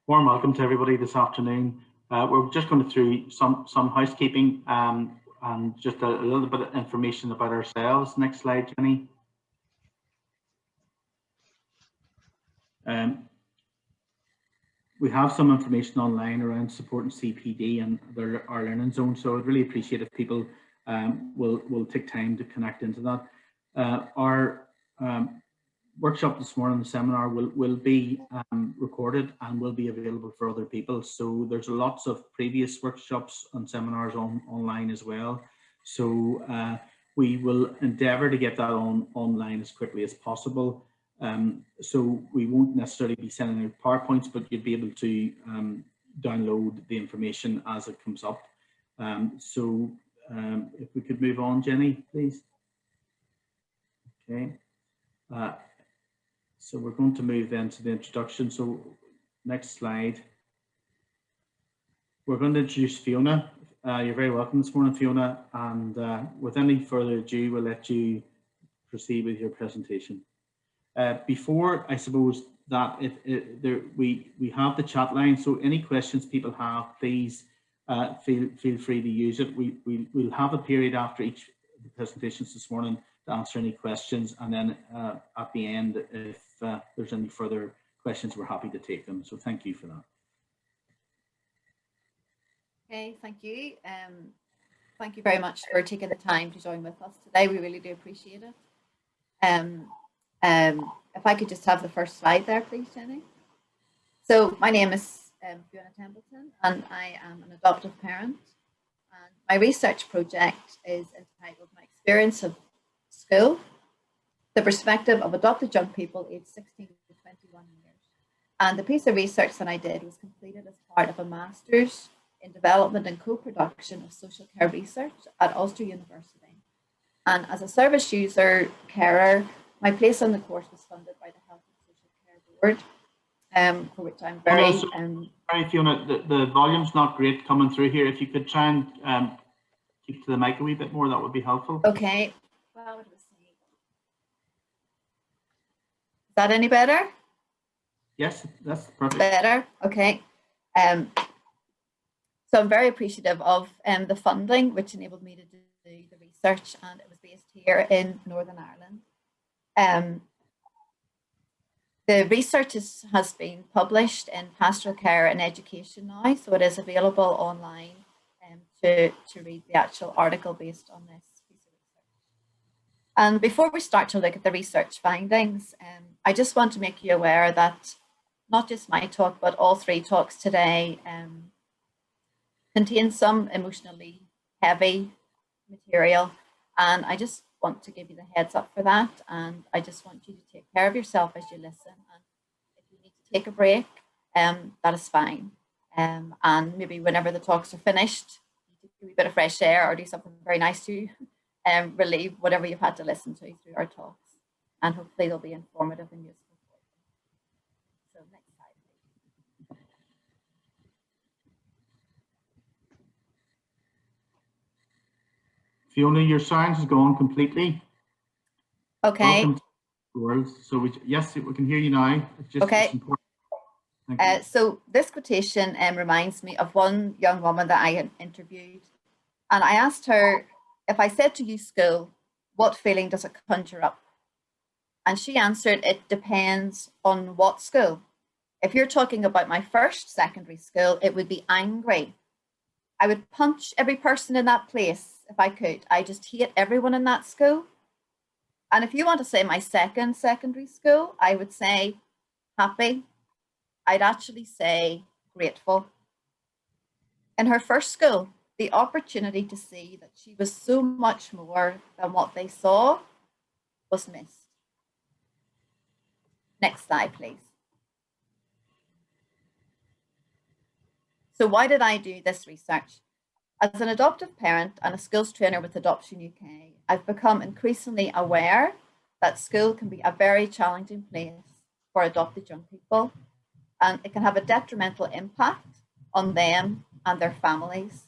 Warm welcome to everybody this afternoon. We're just going through some housekeeping and just a little bit of information about ourselves. Next slide, Jenny. We have some information online around supporting CPD and our learning zone, so I'd really appreciate if people will take time to connect into that. Our workshop this morning, the seminar, will be recorded and will be available for other people. So there's lots of previous workshops and seminars online as well. So we will endeavour to get that online as quickly as possible. So we won't necessarily be sending out PowerPoints, but you'll be able to download the information as it comes up. If we could move on, Jenny, please. Okay. So we're going to move then to the introduction. So next slide. We're going to introduce Fiona. You're very welcome this morning, Fiona. And with any further ado, we'll let you proceed with your presentation. Before, I suppose that we have the chat line. So any questions people have, please feel free to use it. We'll have a period after each of the presentations this morning to answer any questions, and then at the end, if there's any further questions, we're happy to take them. So thank you for that. Okay, thank you. Thank you very much for taking the time to join with us today. We really do appreciate it. If I could just have the first slide there, please, Jenny. So my name is Fiona Templeton, and I am an adoptive parent. And my research project is entitled My Experience of School, the Perspective of Adopted Young People aged 16 to 21 years. And the piece of research that I did was completed as part of a master's in development and co-production of social care research at Ulster University. And as a service user carer, my place on the course was funded by the Health and Social Care Board, for which I'm very... Sorry, Fiona, the volume's not great coming through here. If you could try and keep to the mic a wee bit more, that would be helpful. Okay. Well, what was saying? Is that any better? Yes, that's perfect. Better, okay. So I'm very appreciative of the funding, which enabled me to do the research, and it was based here in Northern Ireland. The research has been published in Pastoral Care and Education now, so it is available online to read the actual article based on this piece of research. And before we start to look at the research findings, I just want to make you aware that not just my talk, but all three talks today contain some emotionally heavy material, and I just want to give you the heads up for that, and I just want you to take care of yourself as you listen, and if you need to take a break, that is fine, and maybe whenever the talks are finished, you take a wee bit of fresh air or do something very nice to relieve whatever you've had to listen to through our talks, and hopefully they'll be informative and useful for you. So next slide, please. Fiona, your sound has gone completely. Okay. Welcome to the world. So yes, we can hear you now. It's just, okay. It's important. Thank you. So this quotation reminds me of one young woman that I had interviewed, and I asked her, if I said to you school, what feeling does it conjure up? And she answered, it depends on what school. If you're talking about my first secondary school, it would be angry. I would punch every person in that place if I could. I just hate everyone in that school. And if you want to say my second secondary school, I would say happy. I'd actually say grateful. In her first school, the opportunity to see that she was so much more than what they saw was missed. Next slide, please. So why did I do this research? As an adoptive parent and a skills trainer with Adoption UK, I've become increasingly aware that school can be a very challenging place for adopted young people, and it can have a detrimental impact on them and their families.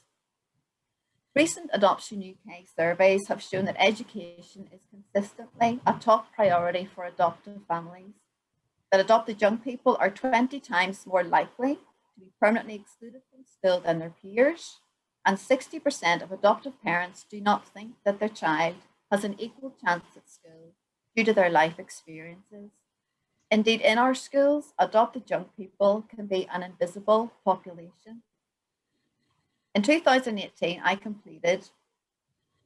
Recent Adoption UK surveys have shown that education is consistently a top priority for adoptive families. that adopted young people are 20 times more likely to be permanently excluded from school than their peers, and 60% of adoptive parents do not think that their child has an equal chance at school due to their life experiences. Indeed, in our schools, adopted young people can be an invisible population. In 2018, I completed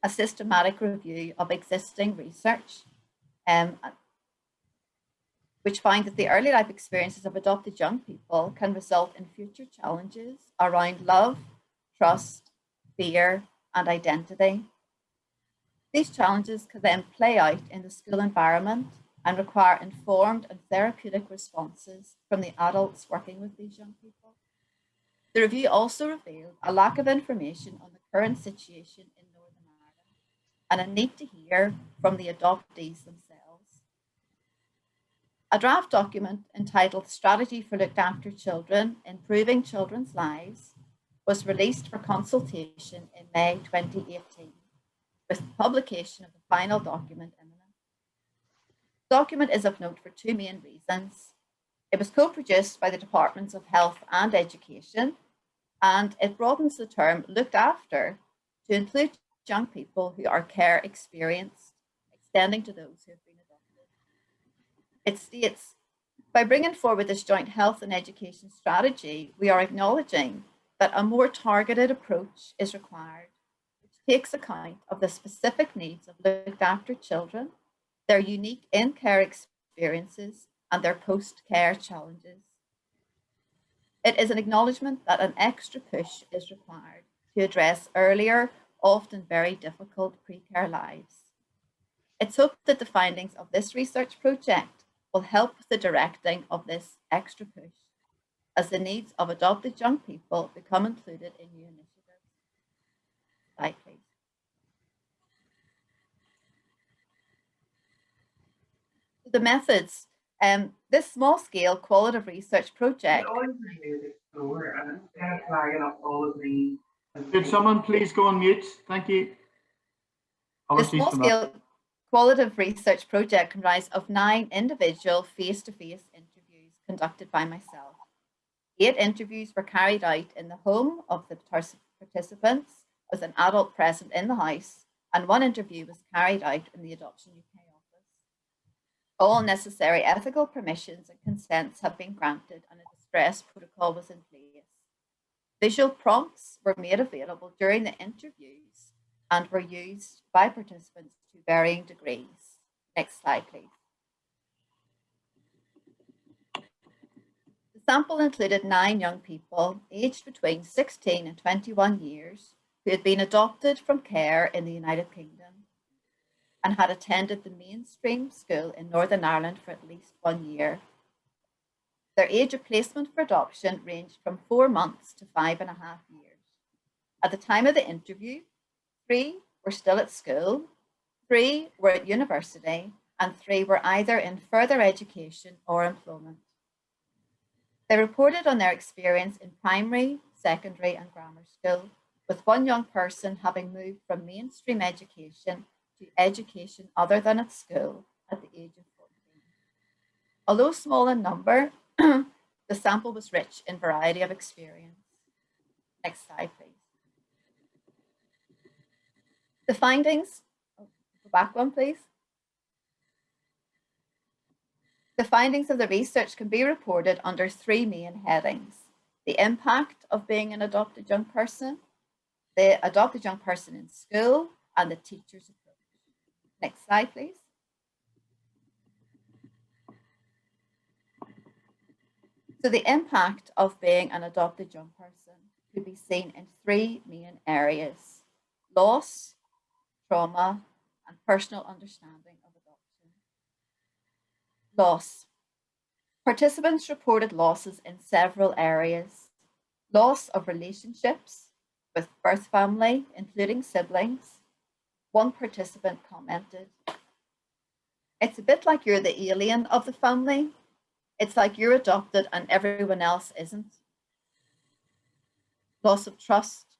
a systematic review of existing research, which find that the early life experiences of adopted young people can result in future challenges around love, trust, fear, and identity. These challenges can then play out in the school environment and require informed and therapeutic responses from the adults working with these young people. The review also revealed a lack of information on the current situation in Northern Ireland and a need to hear from the adoptees themselves. A draft document entitled Strategy for Looked After Children, Improving Children's Lives was released for consultation in May 2018, with publication of the final document imminent. The document is of note for two main reasons. It was co-produced by the Departments of Health and Education, and it broadens the term looked after to include young people who are care experienced, extending to those who have been adopted. It states, by bringing forward this joint health and education strategy, we are acknowledging that a more targeted approach is required, which takes account of the specific needs of looked after children, their unique in-care experiences, and their post-care challenges. It is an acknowledgement that an extra push is required to address earlier, often very difficult pre-care lives. It's hoped that the findings of this research project will help with the directing of this extra push as the needs of adopted young people become included in new initiatives. Slide, please. The methods. This small-scale qualitative research project. Could someone please go on mute? Thank you. The small-scale qualitative research project comprised of 9 individual face-to-face interviews conducted by myself. 8 interviews were carried out in the home of the participants with an adult present in the house, and 1 interview was carried out in the Adoption UK office. All necessary ethical permissions and consents have been granted, and a distress protocol was in place. Visual prompts were made available during the interviews and were used by participants to varying degrees. Next slide, please. The sample included 9 young people aged between 16 and 21 years who had been adopted from care in the United Kingdom and had attended the mainstream school in Northern Ireland for at least 1 year. Their age of placement for adoption ranged from 4 months to 5.5 years. At the time of the interview, 3 were still at school, 3 were at university, and 3 were either in further education or employment. They reported on their experience in primary, secondary, and grammar school, with 1 young person having moved from mainstream education to education other than at school at the age of 14. Although small in number, the sample was rich in variety of experience. Next slide, please. The findings, go back one, please. The findings of the research can be reported under 3 main headings: the impact of being an adopted young person, the adopted young person in school, and the teacher's approach. Next slide, please. So the impact of being an adopted young person could be seen in 3 main areas: loss, trauma, and personal understanding of adoption. Loss. Participants reported losses in several areas: loss of relationships with birth family, including siblings. 1 participant commented, "It's a bit like you're the alien of the family. It's like you're adopted and everyone else isn't." Loss of trust,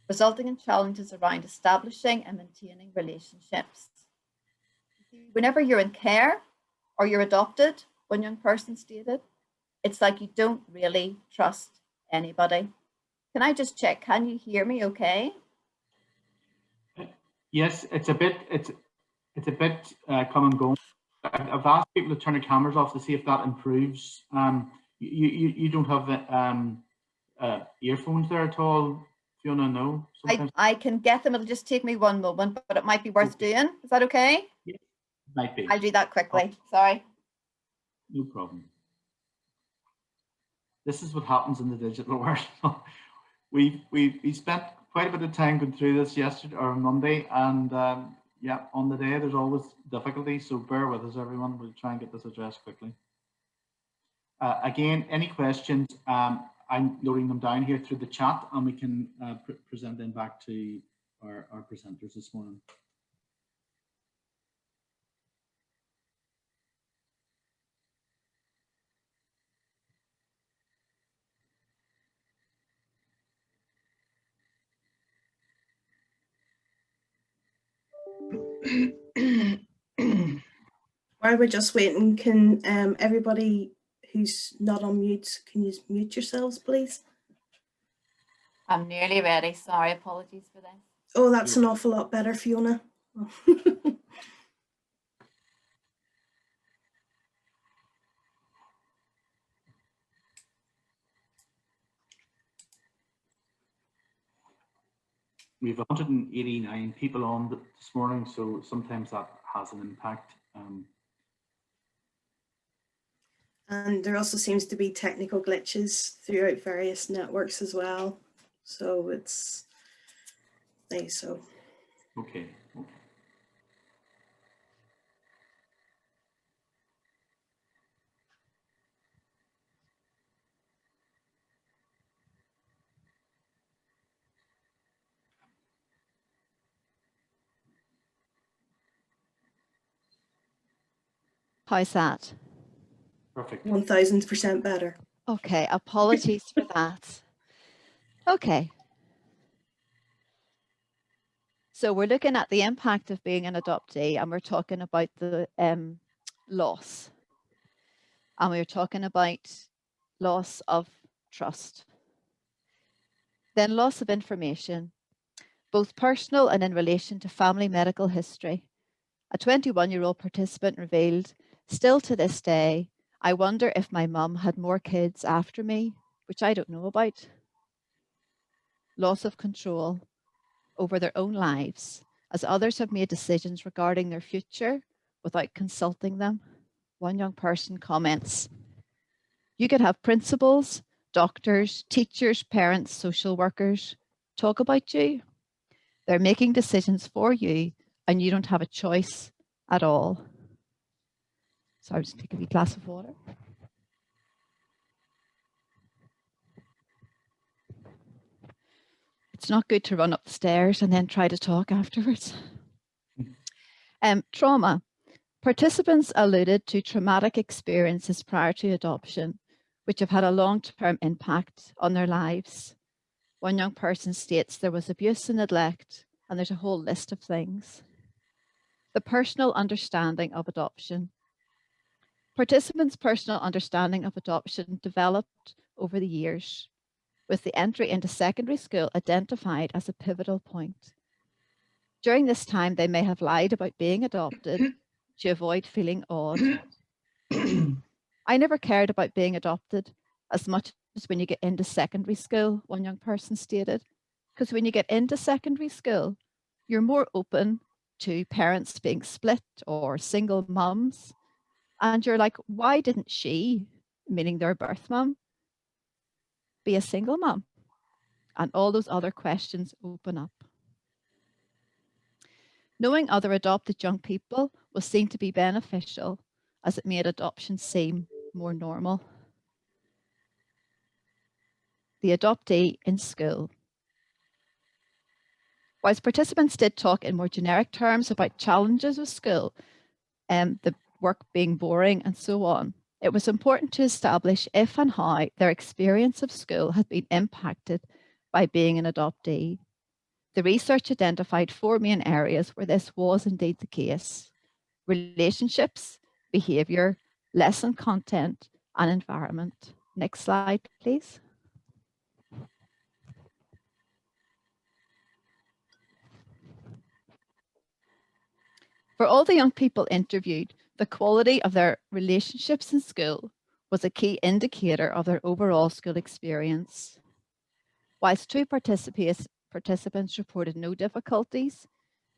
resulting in challenges around establishing and maintaining relationships. Whenever you're in care or you're adopted, one young person stated. It's like you don't really trust anybody. Can I just check? Can you hear me okay? Yes, it's a bit come and go. I've asked people to turn their cameras off to see if that improves. You don't have the earphones there at all, Fiona? No. Sometimes I can get them. It'll just take me one moment, but it might be worth doing. Is that okay? Yeah, might be. I'll do that quickly. Sorry. No problem. This is what happens in the digital world. we spent quite a bit of time going through this yesterday or Monday, and yeah, on the day there's always difficulties, so bear with us, everyone. We'll try and get this addressed quickly. Again, any questions, I'm noting them down here through the chat, and we can present them back to our presenters this morning. While we're just waiting, can everybody who's not on mute, can you mute yourselves, please? I'm nearly ready. Sorry, apologies for this. Oh, that's an awful lot better, Fiona. We have 189 people on this morning, so sometimes that has an impact. And there also seems to be technical glitches throughout various networks as well. So it's nice. So Okay. How's that? Perfect. 1000% better. Okay, apologies for that. Okay. So we're looking at the impact of being an adoptee, and we're talking about the loss. And we're talking about loss of trust. Then loss of information, both personal and in relation to family medical history. A 21-year-old participant revealed, still to this day, I wonder if my mum had more kids after me, which I don't know about. Loss of control over their own lives, as others have made decisions regarding their future without consulting them. One young person comments, you could have principals, doctors, teachers, parents, social workers talk about you. They're making decisions for you and you don't have a choice at all. So I'll just take a wee glass of water. It's not good to run up the stairs and then try to talk afterwards. Trauma. Participants alluded to traumatic experiences prior to adoption, which have had a long-term impact on their lives. One young person states there was abuse and neglect, and there's a whole list of things. The personal understanding of adoption. Participants' personal understanding of adoption developed over the years, with the entry into secondary school identified as a pivotal point. During this time, they may have lied about being adopted to avoid feeling odd. I never cared about being adopted as much as when you get into secondary school, one young person stated, because when you get into secondary school, you're more open to parents being split or single mums. And you're like, why didn't she, meaning their birth mum, be a single mum? And all those other questions open up. Knowing other adopted young people was seen to be beneficial as it made adoption seem more normal. The adoptee in school. Whilst participants did talk in more generic terms about challenges with school, the work being boring and so on, it was important to establish if and how their experience of school had been impacted by being an adoptee. The research identified 4 main areas where this was indeed the case: relationships, behaviour, lesson content, and environment. Next slide, please. For all the young people interviewed, the quality of their relationships in school was a key indicator of their overall school experience. Whilst two participants reported no difficulties,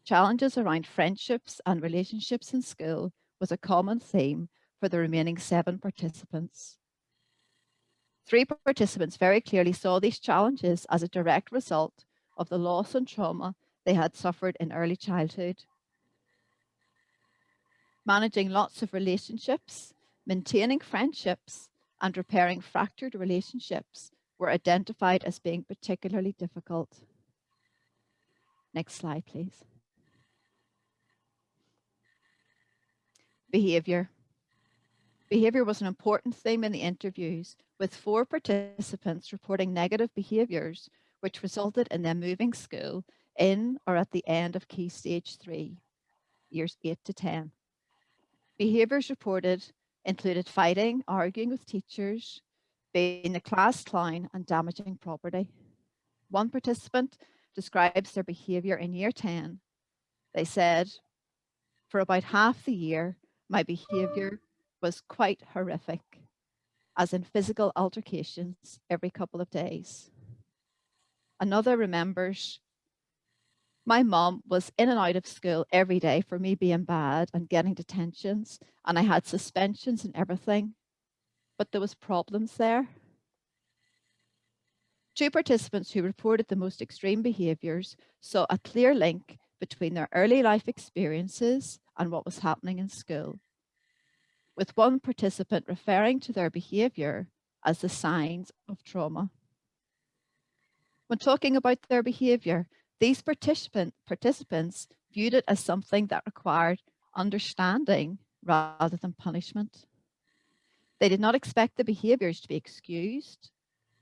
challenges around friendships and relationships in school was a common theme for the remaining 7 participants. 3 participants very clearly saw these challenges as a direct result of the loss and trauma they had suffered in early childhood. Managing lots of relationships, maintaining friendships, and repairing fractured relationships were identified as being particularly difficult. Next slide, please. Behaviour. Behaviour was an important theme in the interviews, with 4 participants reporting negative behaviours, which resulted in them moving school in or at the end of Key Stage 3, years 8 to 10. Behaviours reported included fighting, arguing with teachers, being the class clown, and damaging property. One participant describes their behaviour in year 10. They said, for about half the year, my behaviour was quite horrific, as in physical altercations every couple of days. Another remembers, my mom was in and out of school every day for me being bad and getting detentions, and I had suspensions and everything, but there was problems there. 2 participants who reported the most extreme behaviours saw a clear link between their early life experiences and what was happening in school, with one participant referring to their behaviour as the signs of trauma. When talking about their behaviour, these participants viewed it as something that required understanding rather than punishment. They did not expect the behaviours to be excused,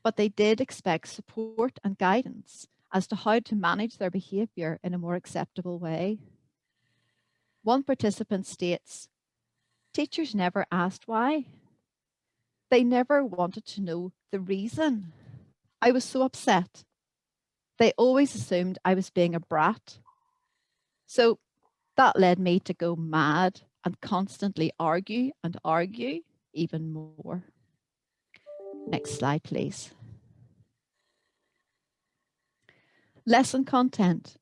but they did expect support and guidance as to how to manage their behaviour in a more acceptable way. One participant states, teachers never asked why. They never wanted to know the reason. I was so upset. They always assumed I was being a brat. So that led me to go mad and constantly argue and argue even more. Next slide, please. Lesson content.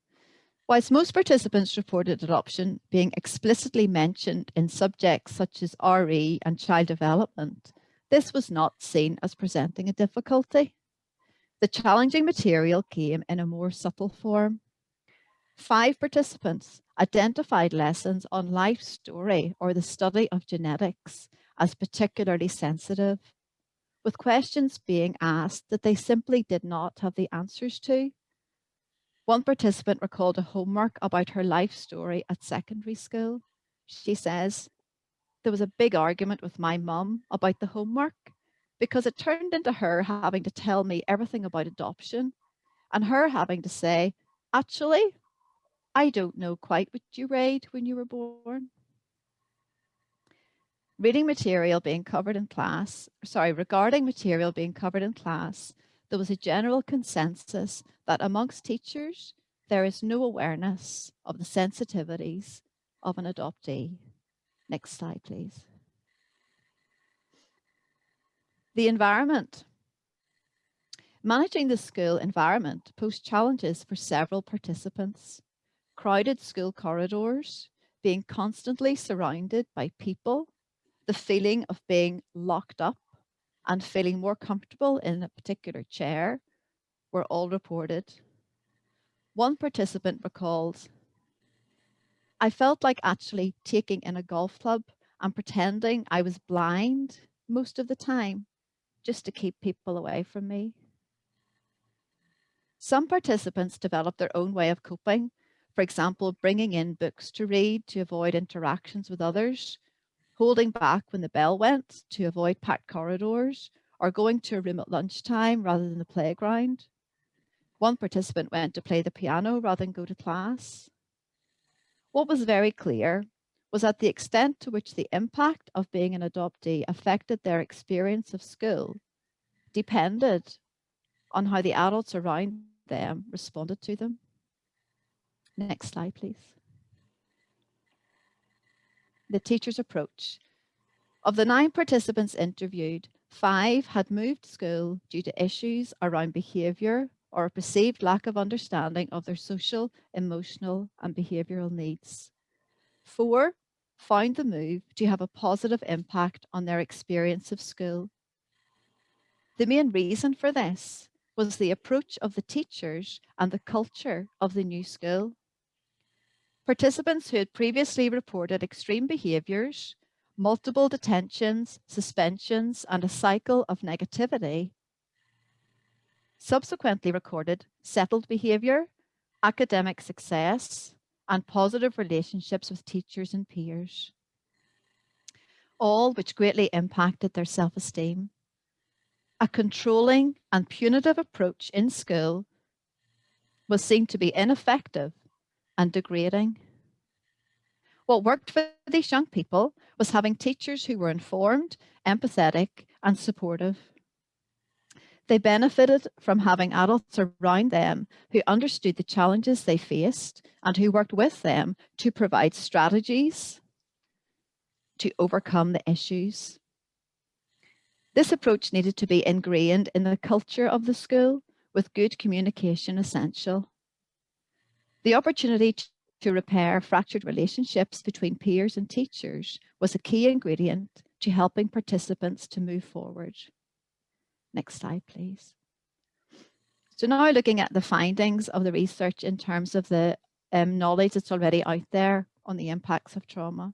Whilst most participants reported adoption being explicitly mentioned in subjects such as RE and child development, this was not seen as presenting a difficulty. The challenging material came in a more subtle form. 5 participants identified lessons on life story or the study of genetics as particularly sensitive, with questions being asked that they simply did not have the answers to. One participant recalled a homework about her life story at secondary school. She says, there was a big argument with my mum about the homework because it turned into her having to tell me everything about adoption and her having to say, actually, I don't know quite what you read when you were born. Regarding material being covered in class, there was a general consensus that amongst teachers, there is no awareness of the sensitivities of an adoptee. Next slide, please. The environment. Managing the school environment posed challenges for several participants. Crowded school corridors, being constantly surrounded by people, the feeling of being locked up and feeling more comfortable in a particular chair were all reported. One participant recalled, I felt like actually taking in a golf club and pretending I was blind most of the time just to keep people away from me. Some participants developed their own way of coping, for example, bringing in books to read to avoid interactions with others, holding back when the bell went to avoid packed corridors, or going to a room at lunchtime rather than the playground. One participant went to play the piano rather than go to class. What was very clear was that the extent to which the impact of being an adoptee affected their experience of school depended on how the adults around them responded to them. Next slide, please. The teacher's approach. Of the 9 participants interviewed, 5 had moved school due to issues around behaviour or a perceived lack of understanding of their social, emotional, and behavioural needs. 4 found the move to have a positive impact on their experience of school. The main reason for this was the approach of the teachers and the culture of the new school. Participants who had previously reported extreme behaviours, multiple detentions, suspensions, and a cycle of negativity subsequently recorded settled behaviour, academic success, and positive relationships with teachers and peers, all which greatly impacted their self-esteem. A controlling and punitive approach in school was seen to be ineffective and degrading. What worked for these young people was having teachers who were informed, empathetic, and supportive. They benefited from having adults around them who understood the challenges they faced and who worked with them to provide strategies to overcome the issues. This approach needed to be ingrained in the culture of the school, with good communication essential. The opportunity to repair fractured relationships between peers and teachers was a key ingredient to helping participants to move forward. Next slide, please. So now looking at the findings of the research in terms of the knowledge that's already out there on the impacts of trauma.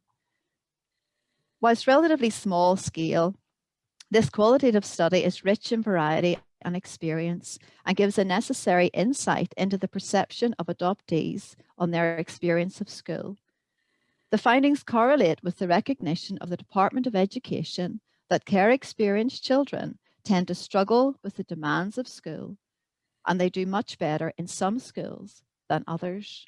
Whilst relatively small scale, this qualitative study is rich in variety and experience and gives a necessary insight into the perception of adoptees on their experience of school. The findings correlate with the recognition of the Department of Education that care-experienced children tend to struggle with the demands of school, and they do much better in some schools than others.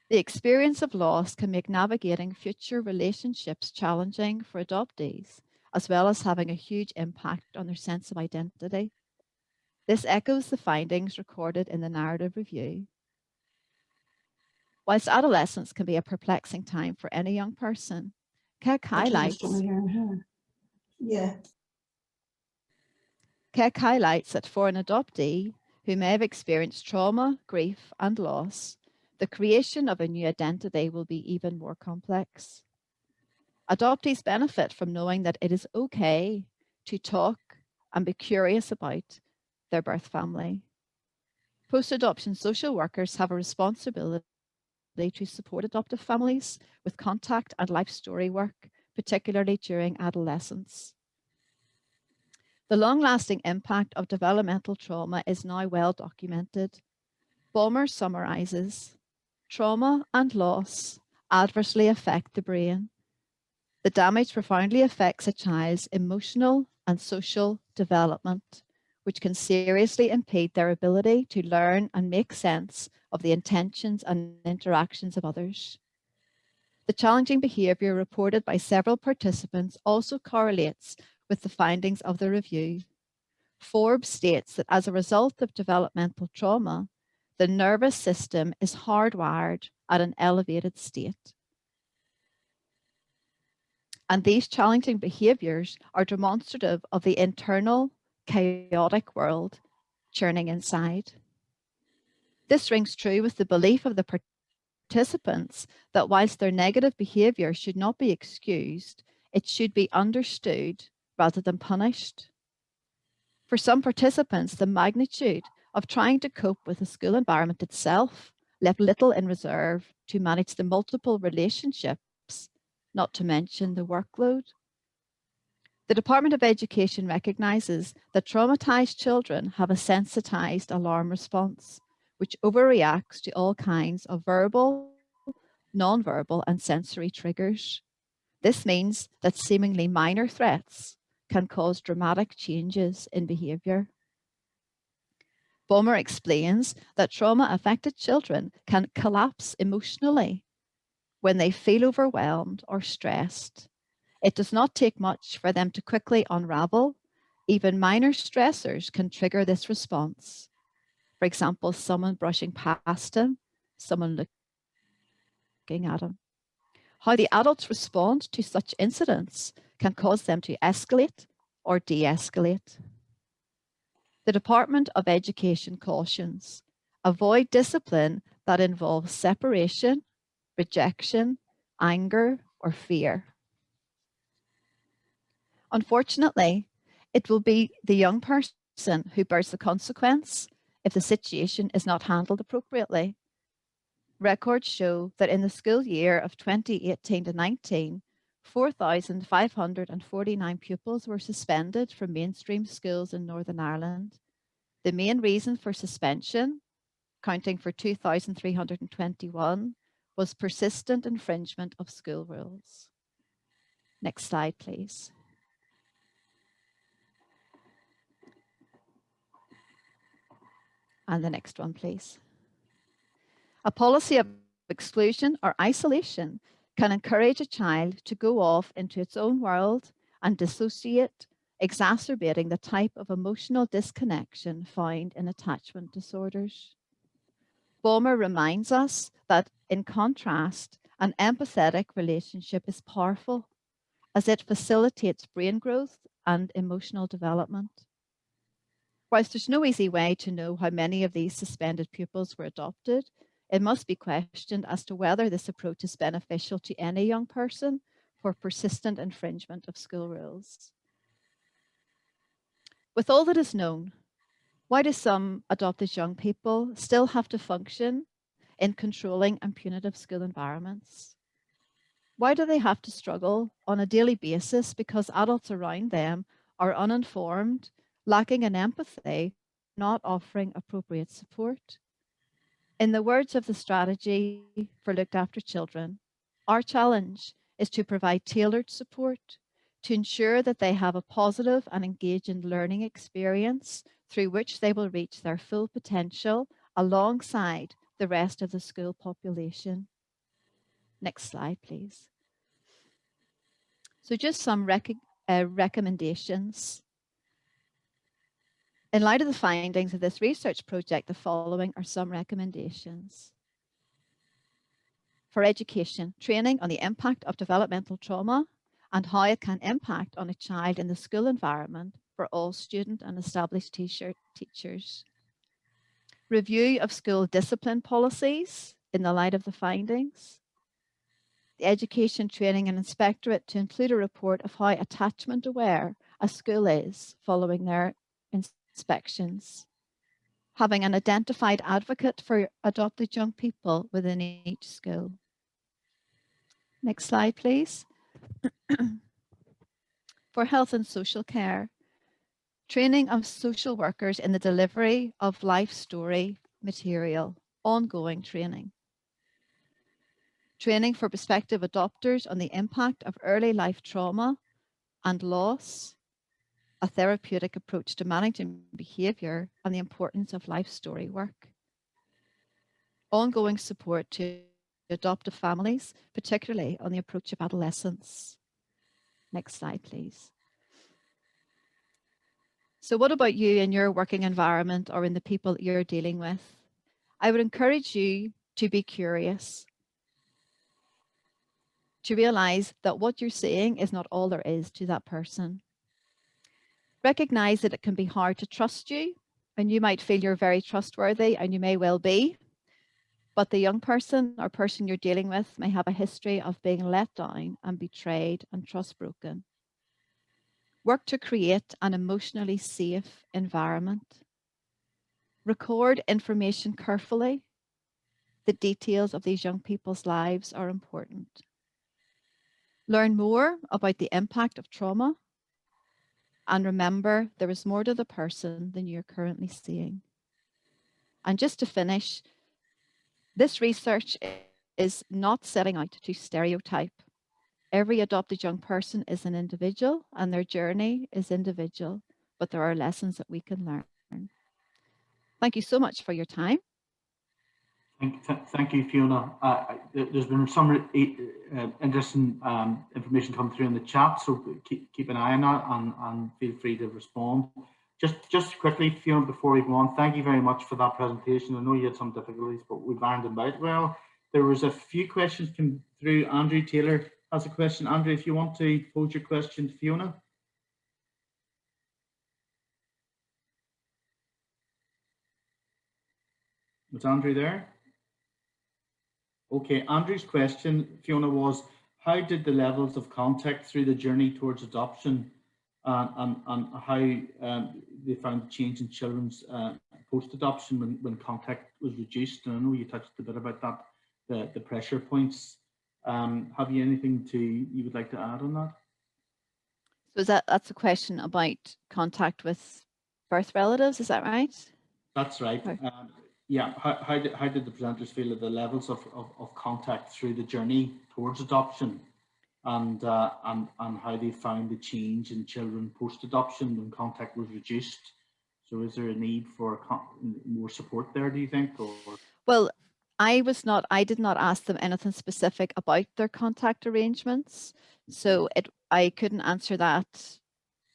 The experience of loss can make navigating future relationships challenging for adoptees, as well as having a huge impact on their sense of identity. This echoes the findings recorded in the narrative review. Whilst adolescence can be a perplexing time for any young person, Keck highlights that for an adoptee who may have experienced trauma, grief, and loss, the creation of a new identity will be even more complex. Adoptees benefit from knowing that it is okay to talk and be curious about their birth family. Post-adoption social workers have a responsibility to support adoptive families with contact and life story work, particularly during adolescence. The long-lasting impact of developmental trauma is now well documented. Ballmer summarizes, trauma and loss adversely affect the brain. The damage profoundly affects a child's emotional and social development, which can seriously impede their ability to learn and make sense of the intentions and interactions of others. The challenging behaviour reported by several participants also correlates with the findings of the review. Forbes states that as a result of developmental trauma, the nervous system is hardwired at an elevated state. And these challenging behaviours are demonstrative of the internal, chaotic world churning inside. This rings true with the belief of the participants that whilst their negative behaviour should not be excused, it should be understood rather than punished. For some participants, the magnitude of trying to cope with the school environment itself left little in reserve to manage the multiple relationships, not to mention the workload. The Department of Education recognises that traumatised children have a sensitised alarm response, which overreacts to all kinds of verbal, non-verbal and sensory triggers. This means that seemingly minor threats can cause dramatic changes in behaviour. Ballmer explains that trauma-affected children can collapse emotionally when they feel overwhelmed or stressed. It does not take much for them to quickly unravel. Even minor stressors can trigger this response. For example, someone brushing past him, someone looking at him. How the adults respond to such incidents can cause them to escalate or de-escalate. The Department of Education cautions, avoid discipline that involves separation, rejection, anger, or fear. Unfortunately, it will be the young person who bears the consequence if the situation is not handled appropriately. Records show that in the school year of 2018 to 19, 4,549 pupils were suspended from mainstream schools in Northern Ireland. The main reason for suspension, counting for 2,321, was persistent infringement of school rules. Next slide, please. And the next one, please. A policy of exclusion or isolation can encourage a child to go off into its own world and dissociate, exacerbating the type of emotional disconnection found in attachment disorders. Ballmer reminds us that, in contrast, an empathetic relationship is powerful as it facilitates brain growth and emotional development. Whilst there's no easy way to know how many of these suspended pupils were adopted, it must be questioned as to whether this approach is beneficial to any young person for persistent infringement of school rules. With all that is known, why do some adopted young people still have to function in controlling and punitive school environments? Why do they have to struggle on a daily basis because adults around them are uninformed, lacking in empathy, not offering appropriate support? In the words of the strategy for looked after children, our challenge is to provide tailored support to ensure that they have a positive and engaging learning experience through which they will reach their full potential alongside the rest of the school population. Next slide, please. So just some recommendations. In light of the findings of this research project, the following are some recommendations. For education, training on the impact of developmental trauma and how it can impact on a child in the school environment for all student and established teachers. Review of school discipline policies in the light of the findings. The Education, Training and Inspectorate to include a report of how attachment aware a school is following their inspections. Having an identified advocate for adopted young people within each school. Next slide, please. For health and social care, training of social workers in the delivery of life story material, ongoing training. Training for prospective adopters on the impact of early life trauma and loss, a therapeutic approach to managing behaviour and the importance of life story work. Ongoing support to adoptive families, particularly on the approach of adolescence. Next slide, please. So what about you in your working environment or in the people that you're dealing with? I would encourage you to be curious, to realize that what you're seeing is not all there is to that person. Recognize that it can be hard to trust you, and you might feel you're very trustworthy, and you may well be, but the young person or person you're dealing with may have a history of being let down and betrayed and trust broken. Work to create an emotionally safe environment. Record information carefully. The details of these young people's lives are important. Learn more about the impact of trauma. And remember, there is more to the person than you're currently seeing. And just to finish, this research is not setting out to stereotype. Every adopted young person is an individual and their journey is individual, but there are lessons that we can learn. Thank you so much for your time. Thank you, Fiona. There's been some interesting information come through in the chat, so keep an eye on that and feel free to respond. Just quickly, Fiona, before we go on, thank you very much for that presentation. I know you had some difficulties, but we've ironed them out well. There was a few questions come through. Andrew Taylor has a question. Andrew, if you want to pose your question to Fiona. Was Andrew there? Okay, Andrew's question, Fiona, was how did the levels of contact through the journey towards adoption and how they found the change in children's post-adoption when contact was reduced? And I know you touched a bit about that, the pressure points. Have you anything you would like to add on that? So that's a question about contact with birth relatives, is that right? That's right. Yeah, how did the presenters feel at the levels of contact through the journey towards adoption, and how they found the change in children post-adoption when contact was reduced? So is there a need for more support there, do you think? Or? Well, I did not ask them anything specific about their contact arrangements, so I couldn't answer that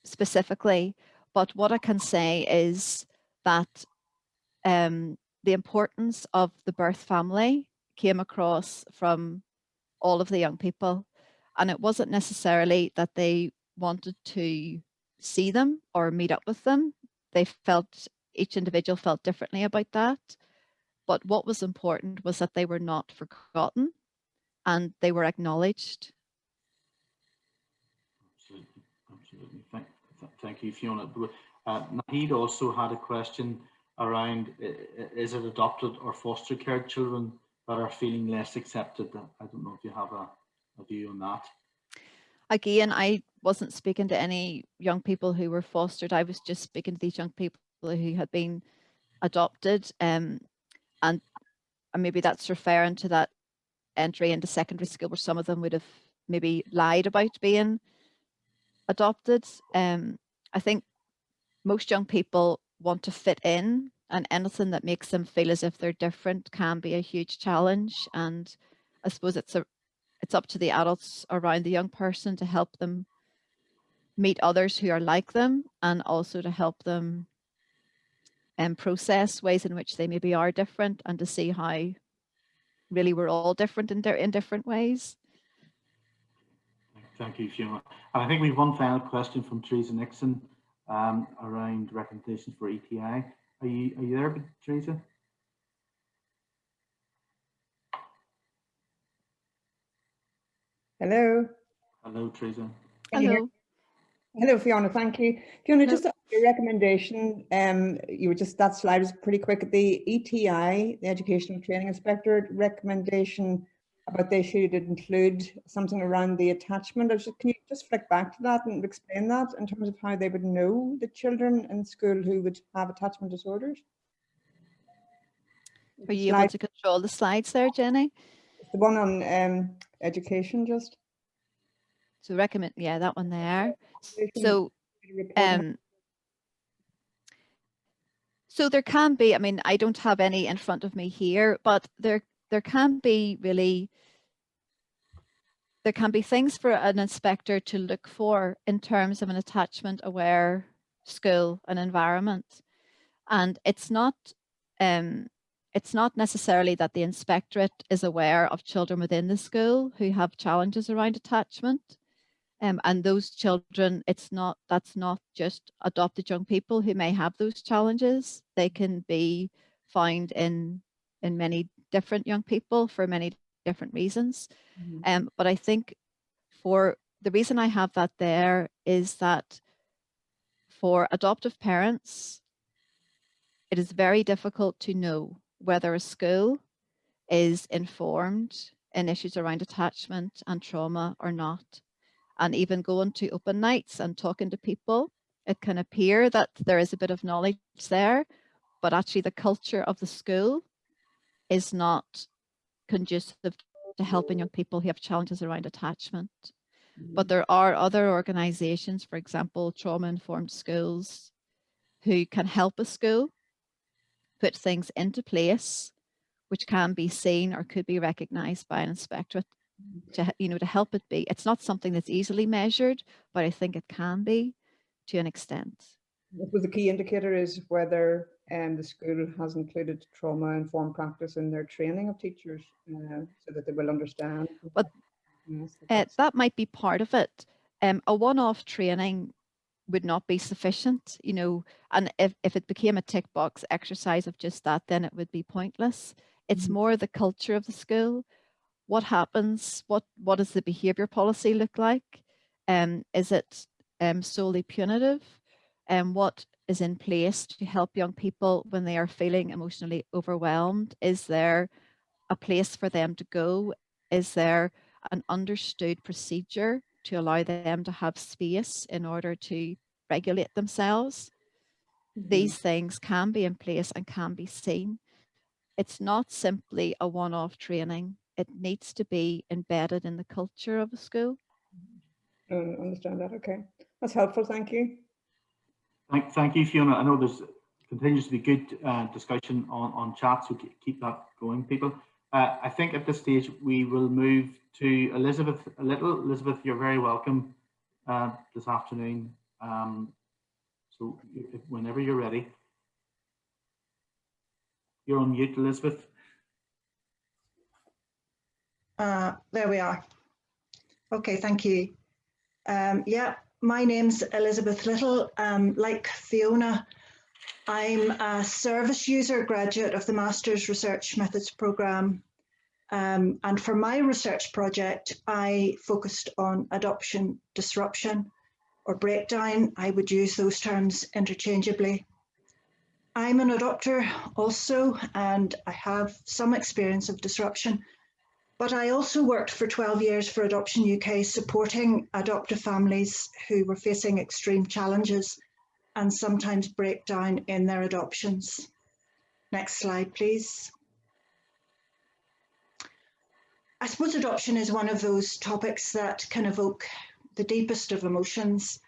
specifically. But what I can say is that the importance of the birth family came across from all of the young people. And it wasn't necessarily that they wanted to see them or meet up with them. Each individual felt differently about that. But what was important was that they were not forgotten and they were acknowledged. Absolutely. Thank you, Fiona. Nahid also had a question around, is it adopted or foster care children that are feeling less accepted? I don't know if you have a view on that. Again, I wasn't speaking to any young people who were fostered. I was just speaking to these young people who had been adopted. And maybe that's referring to that entry into secondary school where some of them would have maybe lied about being adopted. I think most young people want to fit in, and anything that makes them feel as if they're different can be a huge challenge. And I suppose it's up to the adults around the young person to help them meet others who are like them, and also to help them process ways in which they maybe are different, and to see how really we're all different in different ways. Thank you, Fiona. And I think we have one final question from Teresa Nixon around recommendations for ETI. Are you there, Teresa? Hello. Hello, Teresa. Hello. Hello, Fiona. Thank you. Fiona, Hello. just a recommendation. That slide was pretty quick. The ETI, the Educational Training Inspector recommendation about they should include something around the attachment. Can you just flick back to that and explain that in terms of how they would know the children in school who would have attachment disorders? Are you able to control the slides there, Jenny? The one on education, just. So recommend, yeah, that one there. So, so there can be, I mean, I don't have any in front of me here, but there can be things for an inspector to look for in terms of an attachment aware school and environment. And it's not necessarily that the inspectorate is aware of children within the school who have challenges around attachment. And those children, that's not just adopted young people who may have those challenges. They can be found in many different young people for many different reasons. Mm-hmm. But I think for the reason I have that there is that for adoptive parents, it is very difficult to know whether a school is informed in issues around attachment and trauma or not. And even going to open nights and talking to people, it can appear that there is a bit of knowledge there, but actually the culture of the school is not conducive to helping young people who have challenges around attachment. But there are other organizations, for example, trauma-informed schools, who can help a school put things into place which can be seen or could be recognized by an inspectorate to, to help it be. It's not something that's easily measured, but I think it can be to an extent. I suppose the key indicator is whether the school has included trauma-informed practice in their training of teachers, so that they will understand. But that might be part of it. A one-off training would not be sufficient, and if it became a tick box exercise of just that, then it would be pointless. It's more the culture of the school. What happens? What does the behavior policy look like? Is it solely punitive? What is in place to help young people when they are feeling emotionally overwhelmed? Is there a place for them to go? Is there an understood procedure to allow them to have space in order to regulate themselves? These things can be in place and can be seen. It's not simply a one-off training. It needs to be embedded in the culture of the school. Understand that. Okay, that's helpful. Thank you. Thank you, Fiona. I know there's continues to be good discussion on chat, so keep that going, people. I think at this stage we will move to Elizabeth Lyttle. Elizabeth, you're very welcome this afternoon. So whenever you're ready. You're on mute, Elizabeth. There we are. Okay, thank you. Yeah, my name's Elizabeth Lyttle. Like Fiona, I'm a service user graduate of the Master's Research Methods Programme. And for my research project, I focused on adoption disruption or breakdown. I would use those terms interchangeably. I'm an adopter also, and I have some experience of disruption, but I also worked for 12 years for Adoption UK, supporting adoptive families who were facing extreme challenges and sometimes breakdown in their adoptions. Next slide, please. I suppose adoption is one of those topics that can evoke the deepest of emotions.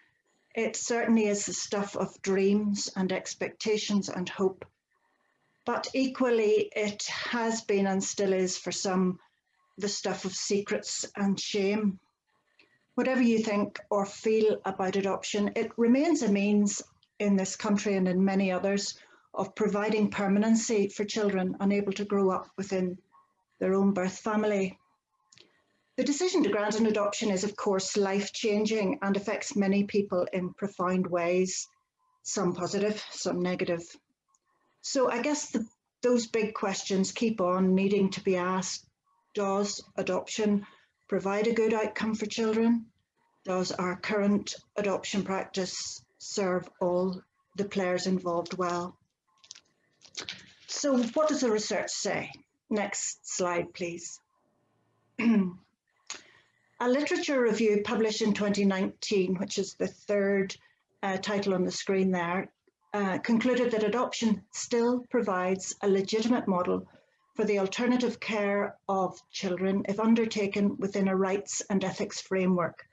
It certainly is the stuff of dreams and expectations and hope, but equally it has been and still is for some the stuff of secrets and shame. Whatever you think or feel about adoption, it remains a means in this country and in many others of providing permanency for children unable to grow up within their own birth family. The decision to grant an adoption is, of course, life-changing and affects many people in profound ways, some positive, some negative. So I guess those big questions keep on needing to be asked. Does adoption provide a good outcome for children? Does our current adoption practice serve all the players involved well? So what does the research say? Next slide, please. A literature review published in 2019, which is the third title on the screen there, concluded that adoption still provides a legitimate model for the alternative care of children if undertaken within a rights and ethics framework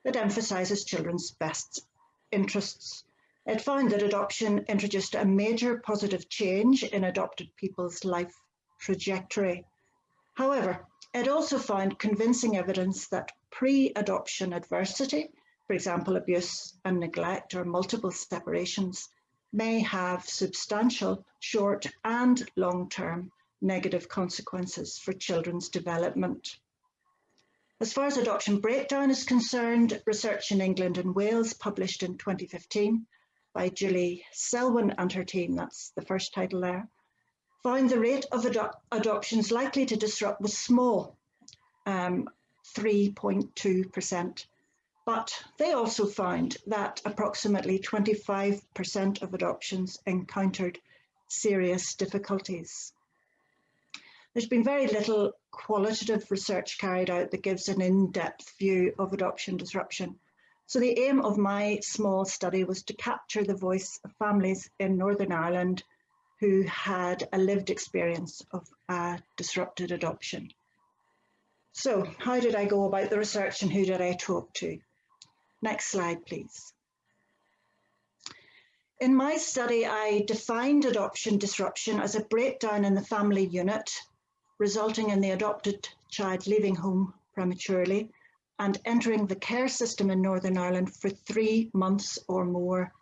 that emphasises children's best interests. It found that adoption introduced a major positive change in adopted people's life trajectory. However, it also found convincing evidence that pre-adoption adversity, for example, abuse and neglect or multiple separations, may have substantial short and long-term negative consequences for children's development. As far as adoption breakdown is concerned, research in England and Wales published in 2015 by Julie Selwyn and her team, that's the first title there, found the rate of adoptions likely to disrupt was small, 3.2%. But they also found that approximately 25% of adoptions encountered serious difficulties. There's been very little qualitative research carried out that gives an in-depth view of adoption disruption. So the aim of my small study was to capture the voice of families in Northern Ireland who had a lived experience of a disrupted adoption. So how did I go about the research and who did I talk to? Next slide, please. In my study, I defined adoption disruption as a breakdown in the family unit resulting in the adopted child leaving home prematurely and entering the care system in Northern Ireland for 3 months or more.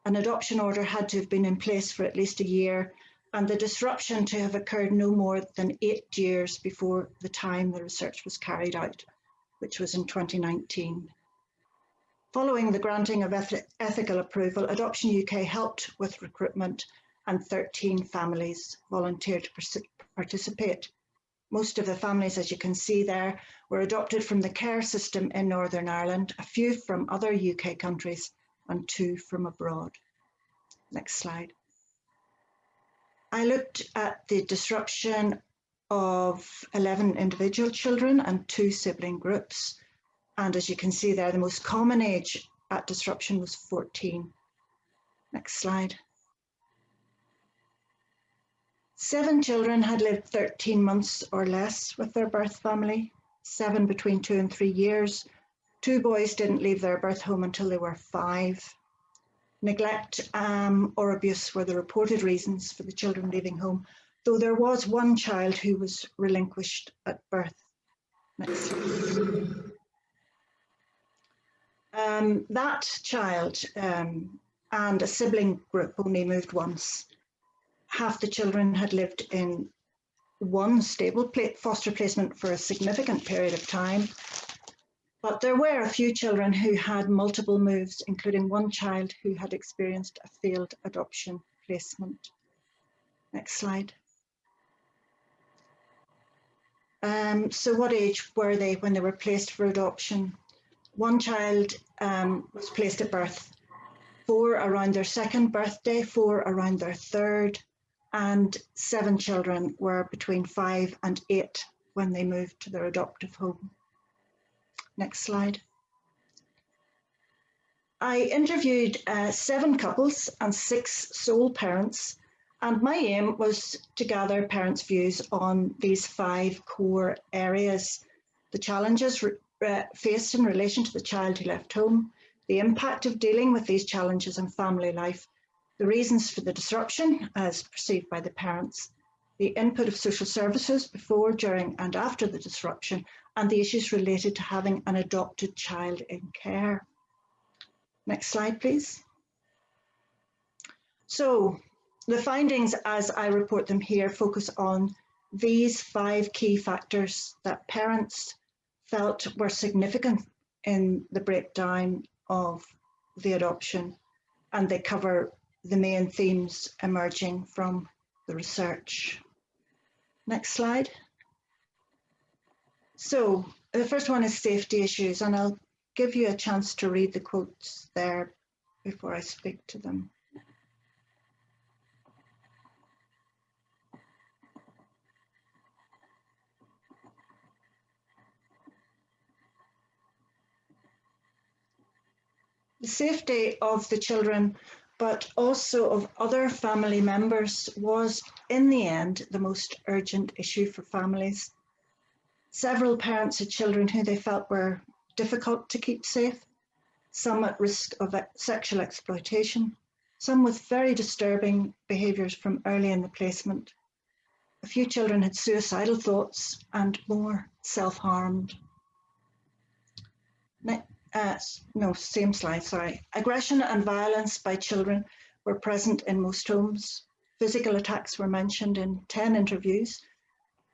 An adoption order had to have been in place for at least a year, and the disruption to have occurred no more than 8 years before the time the research was carried out, which was in 2019. Following the granting of ethical approval, Adoption UK helped with recruitment and 13 families volunteered to participate. Most of the families, as you can see there, were adopted from the care system in Northern Ireland, a few from other UK countries and 2 from abroad. Next slide. I looked at the disruption of 11 individual children and 2 sibling groups. And as you can see there, the most common age at disruption was 14. Next slide. 7 children had lived 13 months or less with their birth family, 7 between 2 and 3 years. 2 boys didn't leave their birth home until they were 5. Neglect or abuse were the reported reasons for the children leaving home, though there was 1 child who was relinquished at birth. Next slide. That child and a sibling group only moved once. Half the children had lived in 1 stable foster placement for a significant period of time, but there were a few children who had multiple moves, including 1 child who had experienced a failed adoption placement. Next slide. So what age were they when they were placed for adoption? 1 child was placed at birth, 4 around their 2nd birthday, 4 around their 3rd, and 7 children were between 5 and 8 when they moved to their adoptive home. Next slide. I interviewed 7 couples and 6 sole parents, and my aim was to gather parents' views on these 5 core areas: the challenges faced in relation to the child who left home, the impact of dealing with these challenges on family life, the reasons for the disruption as perceived by the parents, the input of social services before, during and after the disruption, and the issues related to having an adopted child in care. Next slide, please. So the findings as I report them here focus on these 5 key factors that parents felt were significant in the breakdown of the adoption, and they cover the main themes emerging from the research. Next slide. So the first one is safety issues, and I'll give you a chance to read the quotes there before I speak to them. The safety of the children, but also of other family members, was in the end the most urgent issue for families. Several parents had children who they felt were difficult to keep safe, some at risk of sexual exploitation, some with very disturbing behaviours from early in the placement. A few children had suicidal thoughts and more self-harmed. No, same slide, sorry. Aggression and violence by children were present in most homes. Physical attacks were mentioned in 10 interviews.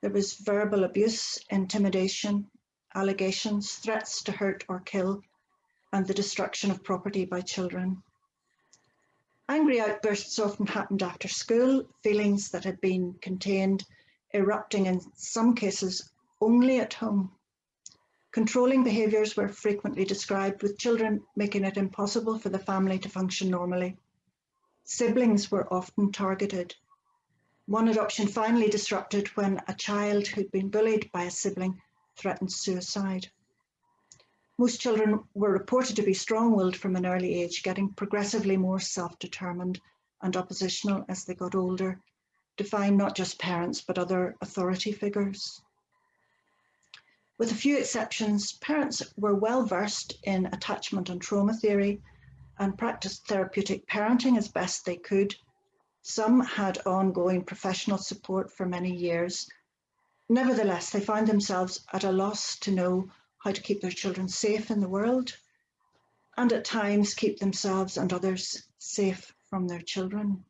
There was verbal abuse, intimidation, allegations, threats to hurt or kill, and the destruction of property by children. Angry outbursts often happened after school, feelings that had been contained, erupting in some cases only at home. Controlling behaviours were frequently described, with children making it impossible for the family to function normally. Siblings were often targeted. One adoption finally disrupted when a child who'd been bullied by a sibling threatened suicide. Most children were reported to be strong-willed from an early age, getting progressively more self-determined and oppositional as they got older, defying not just parents but other authority figures. With a few exceptions, parents were well versed in attachment and trauma theory and practiced therapeutic parenting as best they could. Some had ongoing professional support for many years, Nevertheless, they found themselves at a loss to know how to keep their children safe in the world, and at times keep themselves and others safe from their children.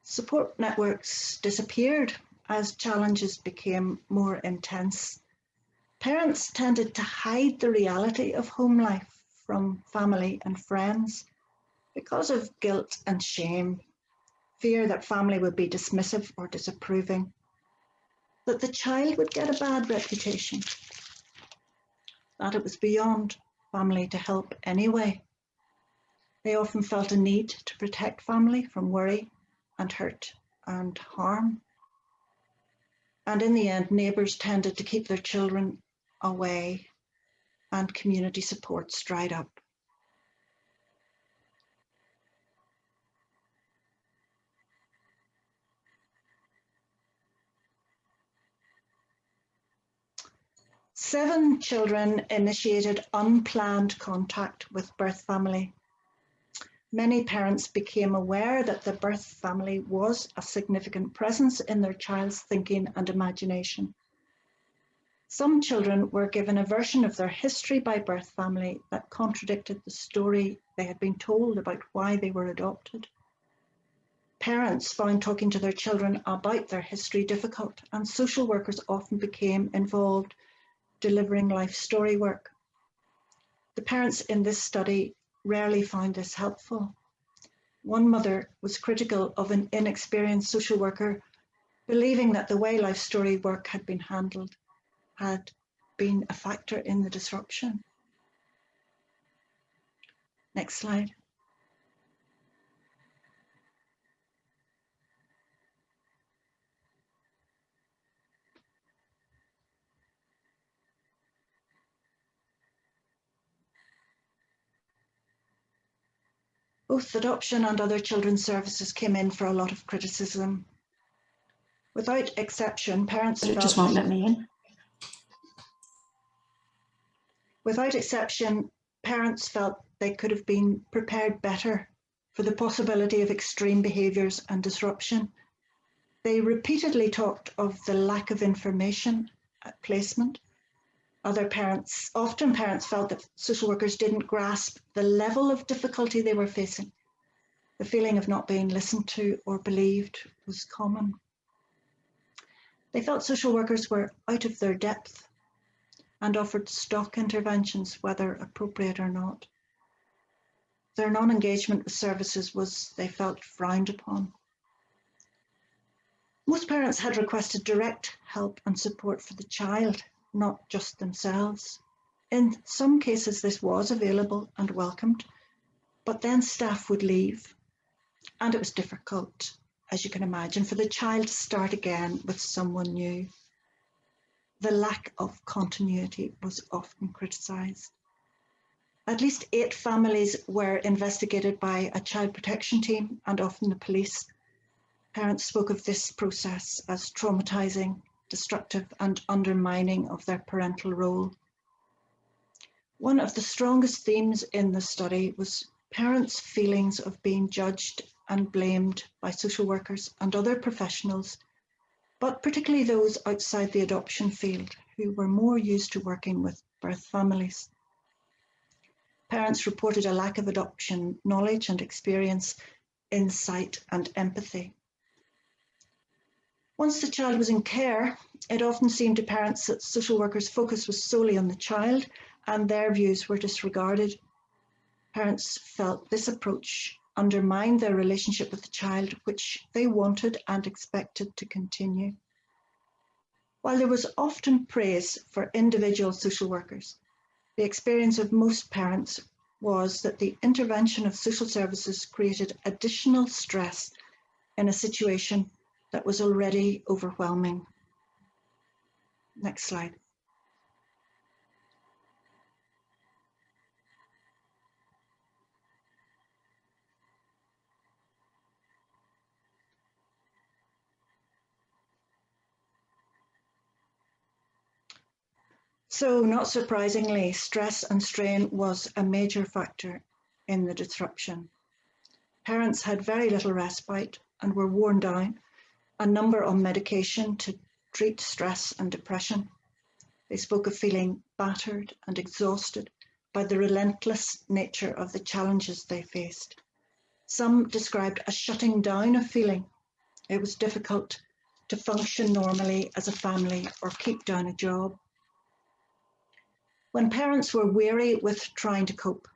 Support networks disappeared as challenges became more intense. Parents tended to hide the reality of home life from family and friends because of guilt and shame, fear that family would be dismissive or disapproving, that the child would get a bad reputation, that it was beyond family to help anyway. They often felt a need to protect family from worry and hurt and harm. And in the end, neighbours tended to keep their children away and community supports dried up. Seven children initiated unplanned contact with birth family. Many parents became aware that the birth family was a significant presence in their child's thinking and imagination. Some children were given a version of their history by birth family that contradicted the story they had been told about why they were adopted. Parents found talking to their children about their history difficult, and social workers often became involved delivering life story work. The parents in this study rarely found this helpful. One mother was critical of an inexperienced social worker, believing that the way life story work had been handled had been a factor in the disruption. Next slide. Both adoption and other children's services came in for a lot of criticism. Without exception, parents But it felt just won't let me in. Without exception, parents felt they could have been prepared better for the possibility of extreme behaviours and disruption. They repeatedly talked of the lack of information at placement. Often parents felt that social workers didn't grasp the level of difficulty they were facing. The feeling of not being listened to or believed was common. They felt social workers were out of their depth and offered stock interventions, whether appropriate or not. Their non-engagement with services was, they felt, frowned upon. Most parents had requested direct help and support for the child, not just themselves. In some cases, this was available and welcomed, but then staff would leave, and it was difficult, as you can imagine, for the child to start again with someone new. The lack of continuity was often criticised. At least 8 families were investigated by a child protection team and often the police. Parents spoke of this process as traumatising, destructive and undermining of their parental role. One of the strongest themes in the study was parents' feelings of being judged and blamed by social workers and other professionals, but particularly those outside the adoption field who were more used to working with birth families. Parents reported a lack of adoption knowledge and experience, insight and empathy. Once the child was in care, it often seemed to parents that social workers' focus was solely on the child and their views were disregarded. Parents felt this approach undermined their relationship with the child, which they wanted and expected to continue. While there was often praise for individual social workers, the experience of most parents was that the intervention of social services created additional stress in a situation that was already overwhelming. Next slide. So, not surprisingly, stress and strain was a major factor in the disruption. Parents had very little respite and were worn down, a number on medication to treat stress and depression. They spoke of feeling battered and exhausted by the relentless nature of the challenges they faced. Some described a shutting down of feeling. It was difficult to function normally as a family or keep down a job. When parents were weary with trying to cope,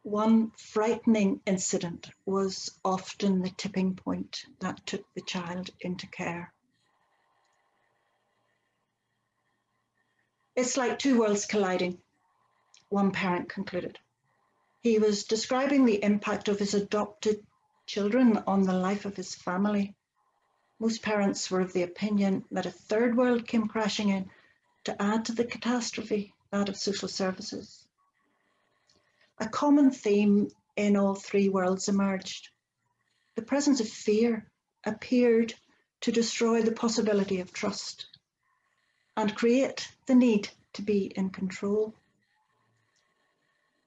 one frightening incident was often the tipping point that took the child into care. It's like two worlds colliding, one parent concluded. He was describing the impact of his adopted children on the life of his family. Most parents were of the opinion that a third world came crashing in to add to the catastrophe, that of social services. A common theme in all three worlds emerged. The presence of fear appeared to destroy the possibility of trust and create the need to be in control.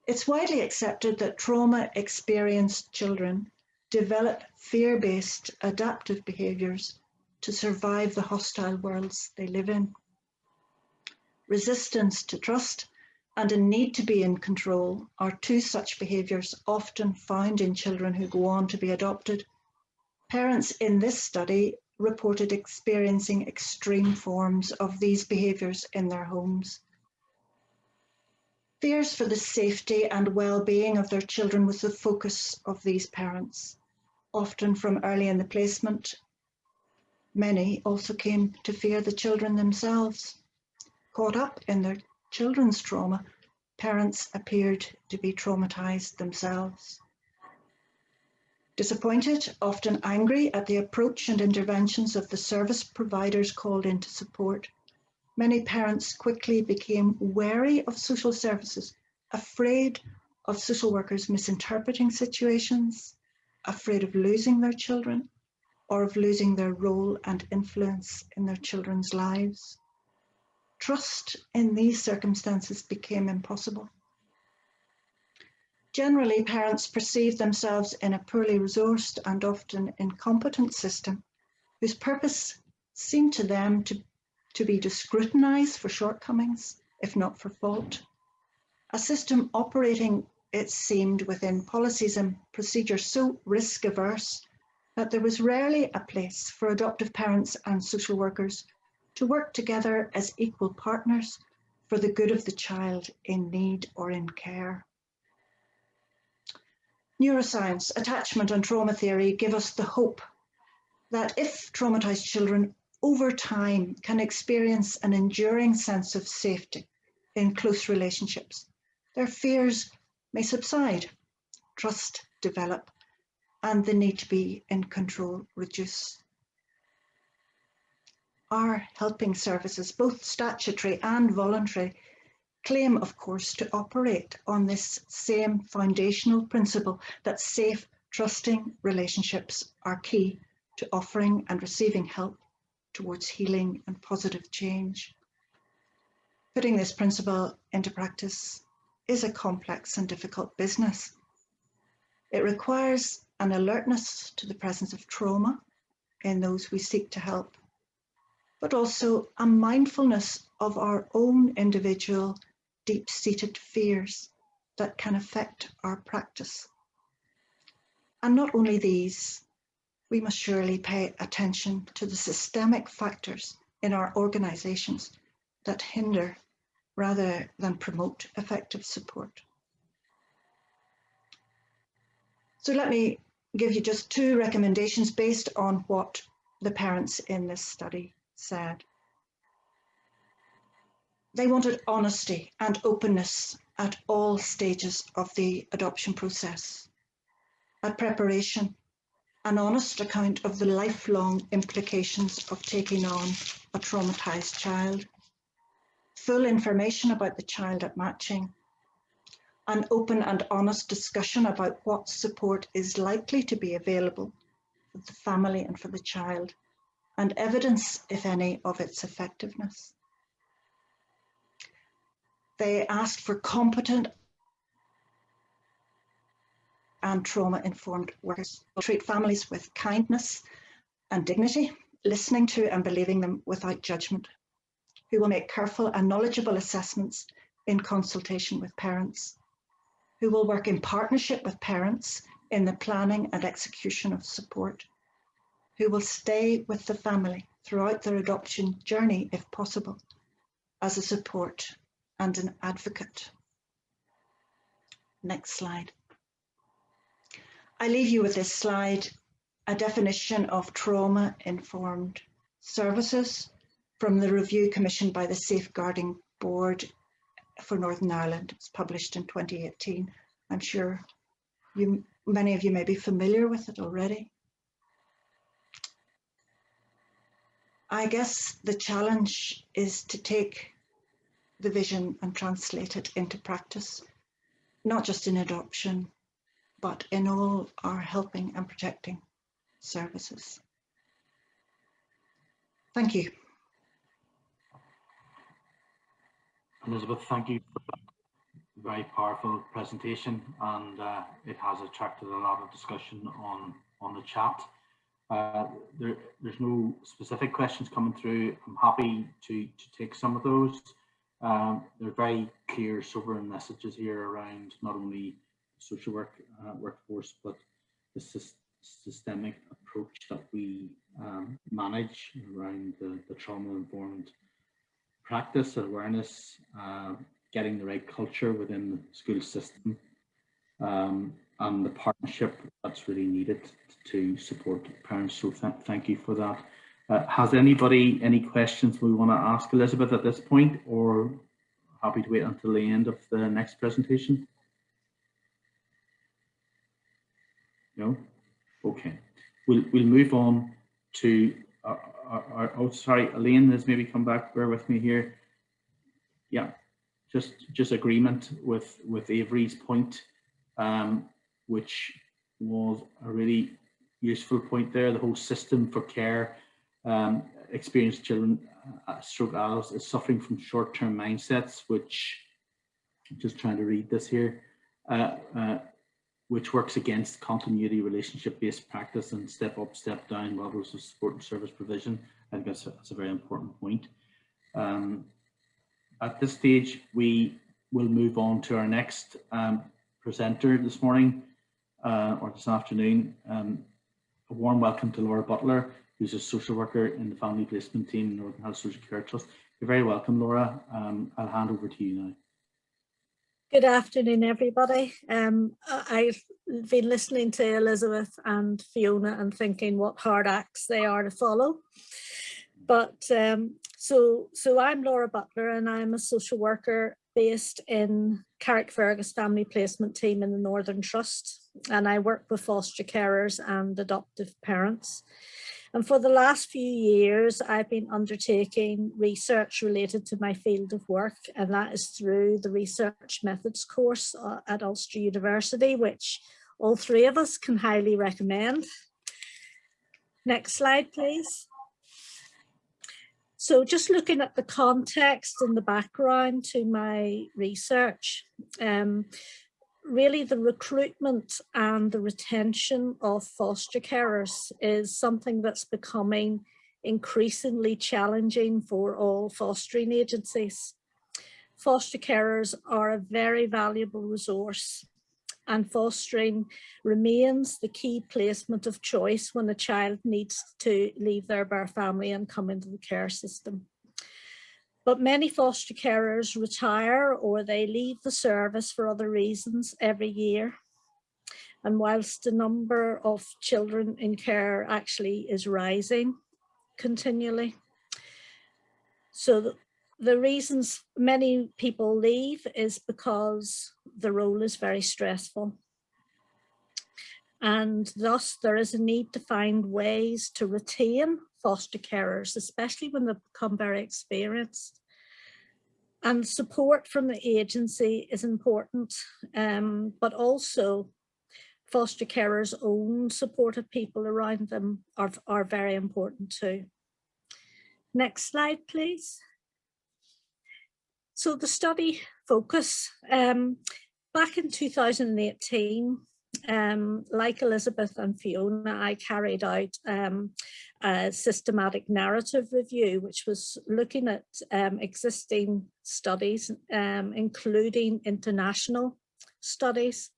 It's widely accepted that trauma-experienced children develop fear-based adaptive behaviours to survive the hostile worlds they live in. Resistance to trust and a need to be in control are two such behaviours often found in children who go on to be adopted. Parents in this study reported experiencing extreme forms of these behaviours in their homes. Fears for the safety and well-being of their children was the focus of these parents, often from early in the placement. Many also came to fear the children themselves. Caught up in their children's trauma, parents appeared to be traumatised themselves. Disappointed, often angry at the approach and interventions of the service providers called in to support, many parents quickly became wary of social services, afraid of social workers misinterpreting situations, afraid of losing their children, or of losing their role and influence in their children's lives. Trust in these circumstances became impossible. Generally, parents perceive themselves in a poorly resourced and often incompetent system whose purpose seemed to them to be to scrutinise for shortcomings, if not for fault. A system operating, it seemed, within policies and procedures so risk-averse that there was rarely a place for adoptive parents and social workers to work together as equal partners for the good of the child in need or in care. Neuroscience, attachment and trauma theory give us the hope that if traumatised children over time can experience an enduring sense of safety in close relationships, their fears may subside, trust develop, and the need to be in control reduce. Our helping services, both statutory and voluntary, claim, of course, to operate on this same foundational principle that safe, trusting relationships are key to offering and receiving help towards healing and positive change. Putting this principle into practice is a complex and difficult business. It requires an alertness to the presence of trauma in those we seek to help, but also a mindfulness of our own individual deep-seated fears that can affect our practice. And not only these, we must surely pay attention to the systemic factors in our organisations that hinder rather than promote effective support. So let me give you just two recommendations based on what the parents in this study said. They wanted honesty and openness at all stages of the adoption process. At preparation, an honest account of the lifelong implications of taking on a traumatised child, full information about the child at matching, an open and honest discussion about what support is likely to be available for the family and for the child, and evidence, if any, of its effectiveness. They asked for competent and trauma-informed workers who treat families with kindness and dignity, listening to and believing them without judgment, who will make careful and knowledgeable assessments in consultation with parents, who will work in partnership with parents in the planning and execution of support, who will stay with the family throughout their adoption journey, if possible, as a support and an advocate. Next slide. I leave you with this slide, a definition of trauma-informed services from the review commissioned by the Safeguarding Board for Northern Ireland. It's published in 2018. I'm sure many of you may be familiar with it already. I guess the challenge is to take the vision and translate it into practice, not just in adoption, but in all our helping and protecting services. Thank you. Elizabeth, thank you for that very powerful presentation, and it has attracted a lot of discussion on the chat. There's no specific questions coming through. I'm happy to take some of those. They're very clear, sobering messages here around not only social work workforce, but the systemic approach that we manage around the trauma-informed practice, awareness, getting the right culture within the school system, and the partnership that's really needed to support parents. So thank you for that. Has anybody any questions we want to ask Elizabeth at this point, or happy to wait until the end of the next presentation? No? Okay. We'll move on to oh, sorry, Elaine has maybe come back. Bear with me here. Yeah, just agreement with Avery's point, which was a really useful point there. The whole system for care, experienced children, stroke adults, is suffering from short-term mindsets, which, I'm just trying to read this here, which works against continuity, relationship-based practice, and step up, step down models of support and service provision. I think that's a very important point. At this stage, we will move on to our next presenter this morning, or this afternoon. A warm welcome to Laura Butler, who's a social worker in the family placement team in Northern Health Social Care Trust. You're very welcome, Laura. I'll hand over to you now. Good afternoon, everybody. I've been listening to Elizabeth and Fiona and thinking what hard acts they are to follow. But so I'm Laura Butler, and I'm a social worker based in Carrickfergus Family Placement Team in the Northern Trust, and I work with foster carers and adoptive parents. And for the last few years, I've been undertaking research related to my field of work, and that is through the Research Methods course at Ulster University, which all three of us can highly recommend. Next slide, please. So just looking at the context and the background to my research, really the recruitment and the retention of foster carers is something that's becoming increasingly challenging for all fostering agencies. Foster carers are a very valuable resource, and fostering remains the key placement of choice when a child needs to leave their birth family and come into the care system. But many foster carers retire or they leave the service for other reasons every year. And whilst the number of children in care actually is rising continually. So the reasons many people leave is because the role is very stressful. And thus there is a need to find ways to retain foster carers, especially when they become very experienced. And support from the agency is important, but also foster carers' own supportive people around them are very important too. Next slide, please. So the study focus. Back in 2018, like Elizabeth and Fiona, I carried out a systematic narrative review, which was looking at existing studies, including international studies.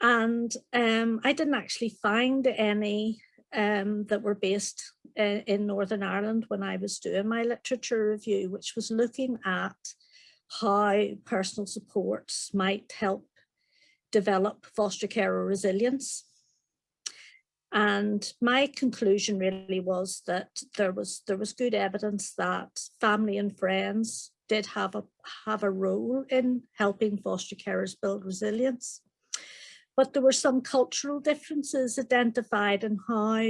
And I didn't actually find any that were based in Northern Ireland when I was doing my literature review, which was looking at how personal supports might help develop foster carer resilience. And my conclusion really was that there was good evidence that family and friends did have a role in helping foster carers build resilience. But there were some cultural differences identified in how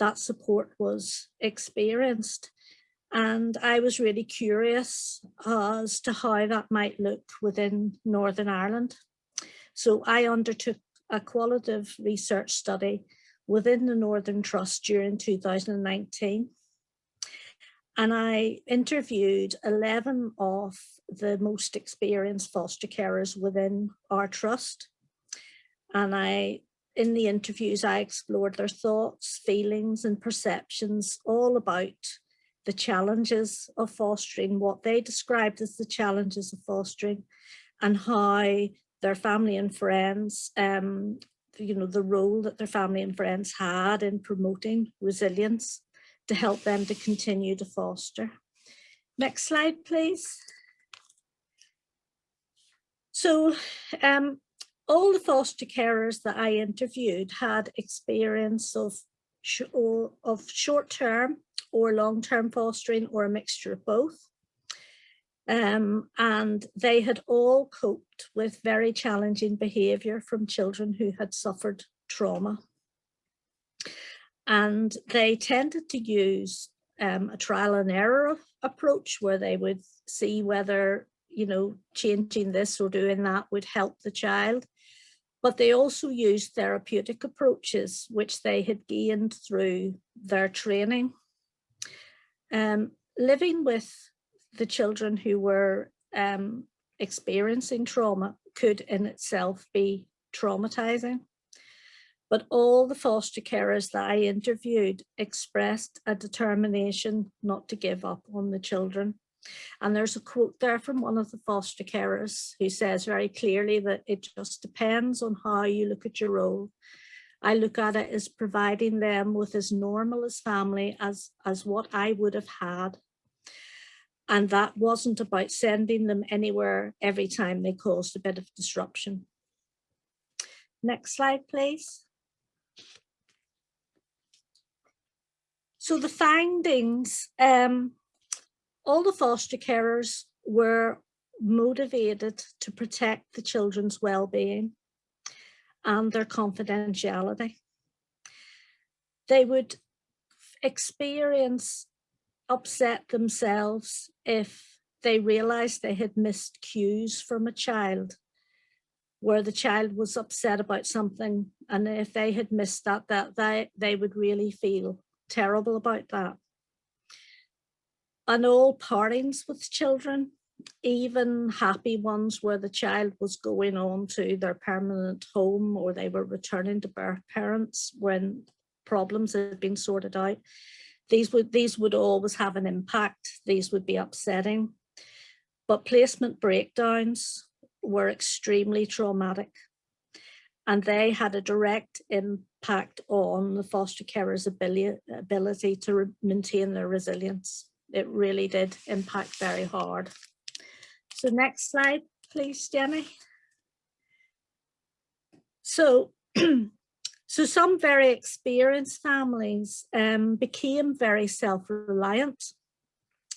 that support was experienced. And I was really curious as to how that might look within Northern Ireland. So I undertook a qualitative research study within the Northern Trust during 2019. And I interviewed 11 of the most experienced foster carers within our trust. And in the interviews, I explored their thoughts, feelings, and perceptions all about the challenges of fostering, what they described as the challenges of fostering, and how their family and friends, the role that their family and friends had in promoting resilience to help them to continue to foster. Next slide, please. So all the foster carers that I interviewed had experience of short-term or long-term fostering, or a mixture of both. And they had all coped with very challenging behaviour from children who had suffered trauma. And they tended to use a trial and error approach, where they would see whether, changing this or doing that would help the child. But they also used therapeutic approaches, which they had gained through their training. Living with the children who were experiencing trauma could in itself be traumatizing. But all the foster carers that I interviewed expressed a determination not to give up on the children. And there's a quote there from one of the foster carers who says very clearly that it just depends on how you look at your role. I look at it as providing them with as normal as family as what I would have had. And that wasn't about sending them anywhere every time they caused a bit of disruption. Next slide, please. So the findings, all the foster carers were motivated to protect the children's well-being and their confidentiality. They would experience upset themselves if they realized they had missed cues from a child, where the child was upset about something, and if they had missed that they would really feel terrible about that. And all partings with children, even happy ones where the child was going on to their permanent home, or they were returning to birth parents when problems had been sorted out, these would always have an impact. These would be upsetting. But placement breakdowns were extremely traumatic, and they had a direct impact on the foster carers' ability to maintain their resilience. It really did impact very hard. So next slide, please, Jenny. So, so some very experienced families became very self-reliant,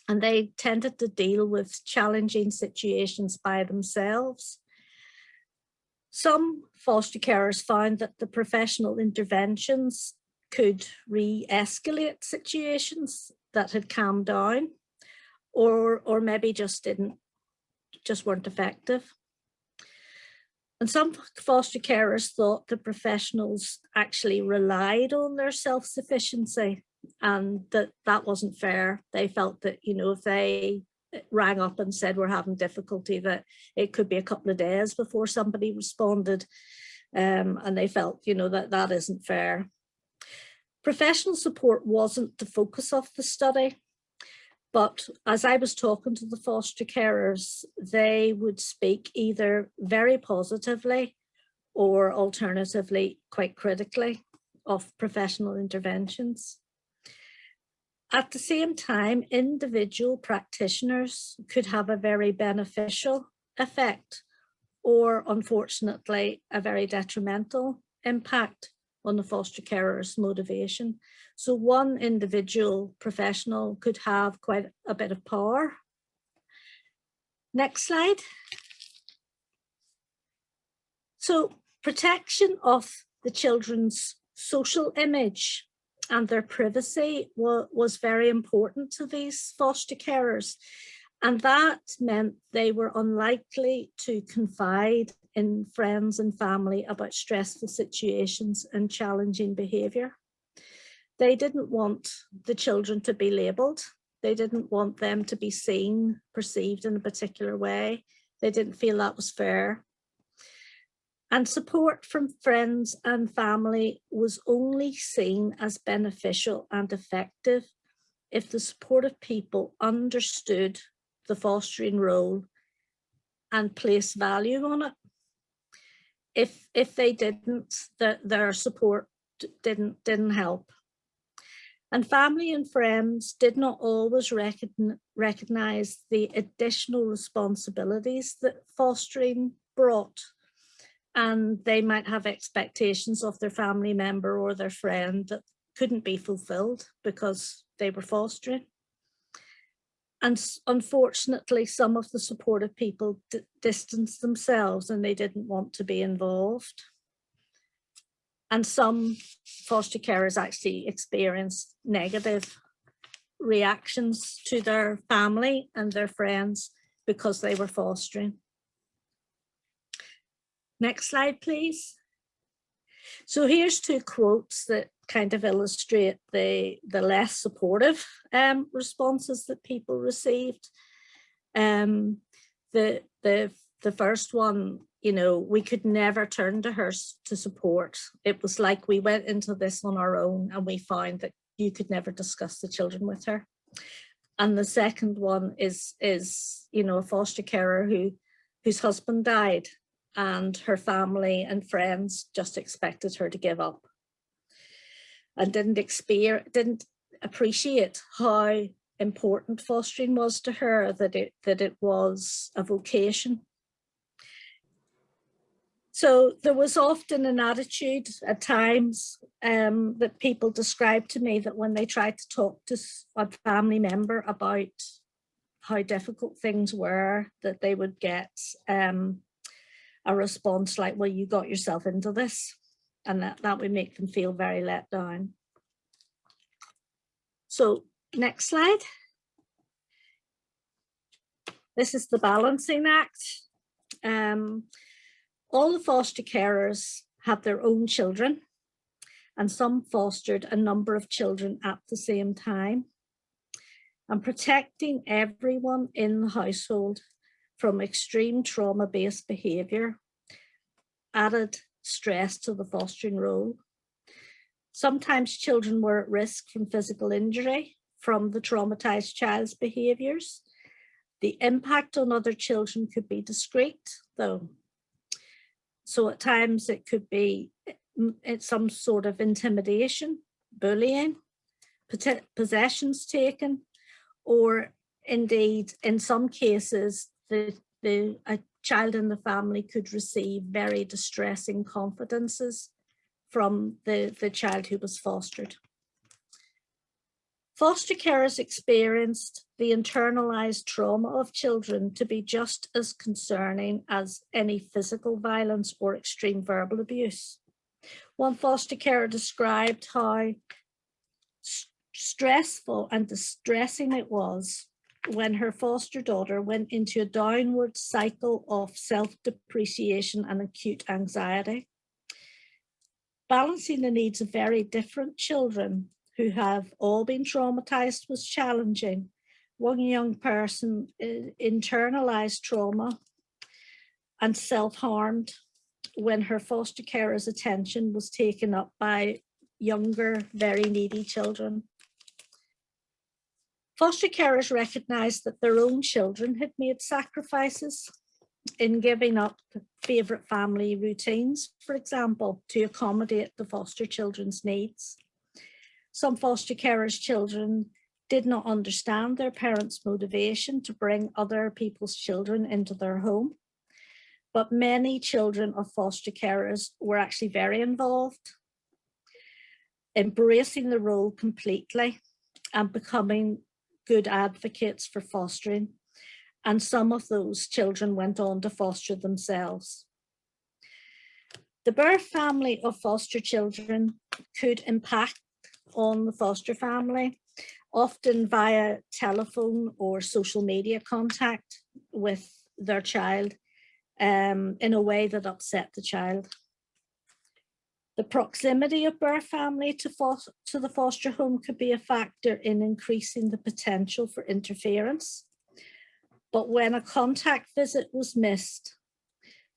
and they tended to deal with challenging situations by themselves. Some foster carers found that the professional interventions could re-escalate situations that had calmed down, or maybe just weren't effective. And some foster carers thought the professionals actually relied on their self-sufficiency, and that wasn't fair. They felt that, if they rang up and said we're having difficulty, that it could be a couple of days before somebody responded, and they felt, you know, that that isn't fair. Professional support wasn't the focus of the study, but as I was talking to the foster carers, they would speak either very positively or alternatively quite critically of professional interventions. At the same time, individual practitioners could have a very beneficial effect, or unfortunately, a very detrimental impact on the foster carer's motivation. So one individual professional could have quite a bit of power. Next slide. So protection of the children's social image and their privacy was very important to these foster carers. And that meant they were unlikely to confide in friends and family about stressful situations and challenging behaviour. They didn't want the children to be labelled. They didn't want them to be seen, perceived in a particular way. They didn't feel that was fair. And support from friends and family was only seen as beneficial and effective if the supportive people understood the fostering role and placed value on it. If they didn't, their support didn't help. And family and friends did not always recognise the additional responsibilities that fostering brought. And they might have expectations of their family member or their friend that couldn't be fulfilled because they were fostering. And unfortunately, some of the supportive people distanced themselves and they didn't want to be involved. And some foster carers actually experienced negative reactions to their family and their friends because they were fostering. Next slide, please. So here's two quotes that kind of illustrate the less supportive responses that people received. The first one, you know, we could never turn to her to support. It was like we went into this on our own and we found that you could never discuss the children with her. And the second one is you know, a foster carer whose husband died, and her family and friends just expected her to give up and didn't appreciate how important fostering was to her, that it was a vocation. So there was often an attitude at times that people described to me that when they tried to talk to a family member about how difficult things were, that they would get a response like, well, you got yourself into this, and that would make them feel very let down. So next slide. This is the balancing act. All the foster carers had their own children, and some fostered a number of children at the same time. And protecting everyone in the household from extreme trauma-based behaviour added stress to the fostering role. Sometimes children were at risk from physical injury from the traumatised child's behaviours. The impact on other children could be discreet, though. So at times it could be some sort of intimidation, bullying, possessions taken, or indeed, in some cases, a child in the family could receive very distressing confidences from the child who was fostered. Foster carers experienced the internalised trauma of children to be just as concerning as any physical violence or extreme verbal abuse. One foster carer described how stressful and distressing it was when her foster daughter went into a downward cycle of self-depreciation and acute anxiety. Balancing the needs of very different children who have all been traumatised was challenging, one young person internalized trauma and self-harmed when her foster carer's attention was taken up by younger, very needy children. Foster carers recognized that their own children had made sacrifices in giving up favourite family routines, for example, to accommodate the foster children's needs. Some foster carers' children did not understand their parents' motivation to bring other people's children into their home, but many children of foster carers were actually very involved, embracing the role completely and becoming good advocates for fostering. And some of those children went on to foster themselves. The birth family of foster children could impact on the foster family, often via telephone or social media contact with their child in a way that upset the child. The proximity of birth family to the foster home could be a factor in increasing the potential for interference. But when a contact visit was missed,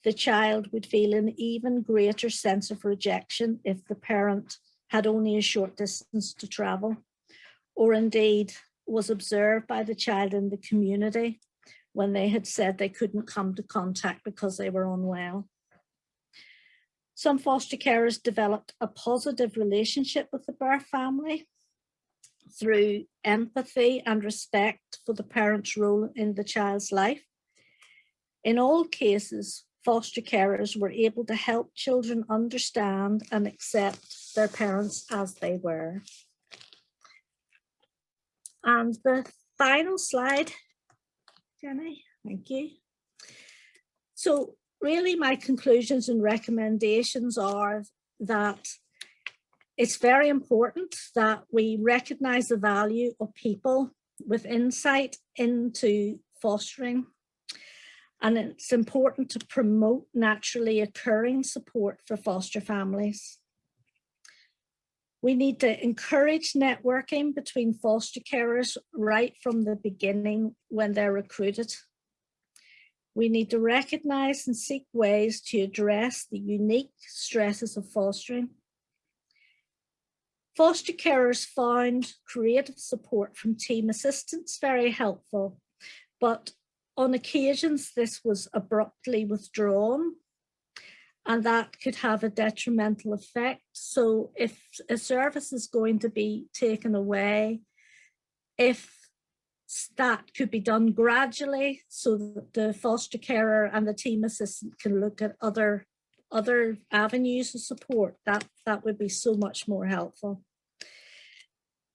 the child would feel an even greater sense of rejection if the parent had only a short distance to travel, or indeed was observed by the child in the community when they had said they couldn't come to contact because they were unwell. Some foster carers developed a positive relationship with the birth family through empathy and respect for the parent's role in the child's life. In all cases, foster carers were able to help children understand and accept their parents as they were. And the final slide, Jenny, thank you. So really my conclusions and recommendations are that it's very important that we recognize the value of people with insight into fostering. And it's important to promote naturally occurring support for foster families. We need to encourage networking between foster carers right from the beginning when they're recruited. We need to recognize and seek ways to address the unique stresses of fostering. Foster carers found creative support from team assistants very helpful, but on occasions this was abruptly withdrawn, and that could have a detrimental effect. So if a service is going to be taken away, if that could be done gradually so that the foster carer and the team assistant can look at other avenues of support, that would be so much more helpful.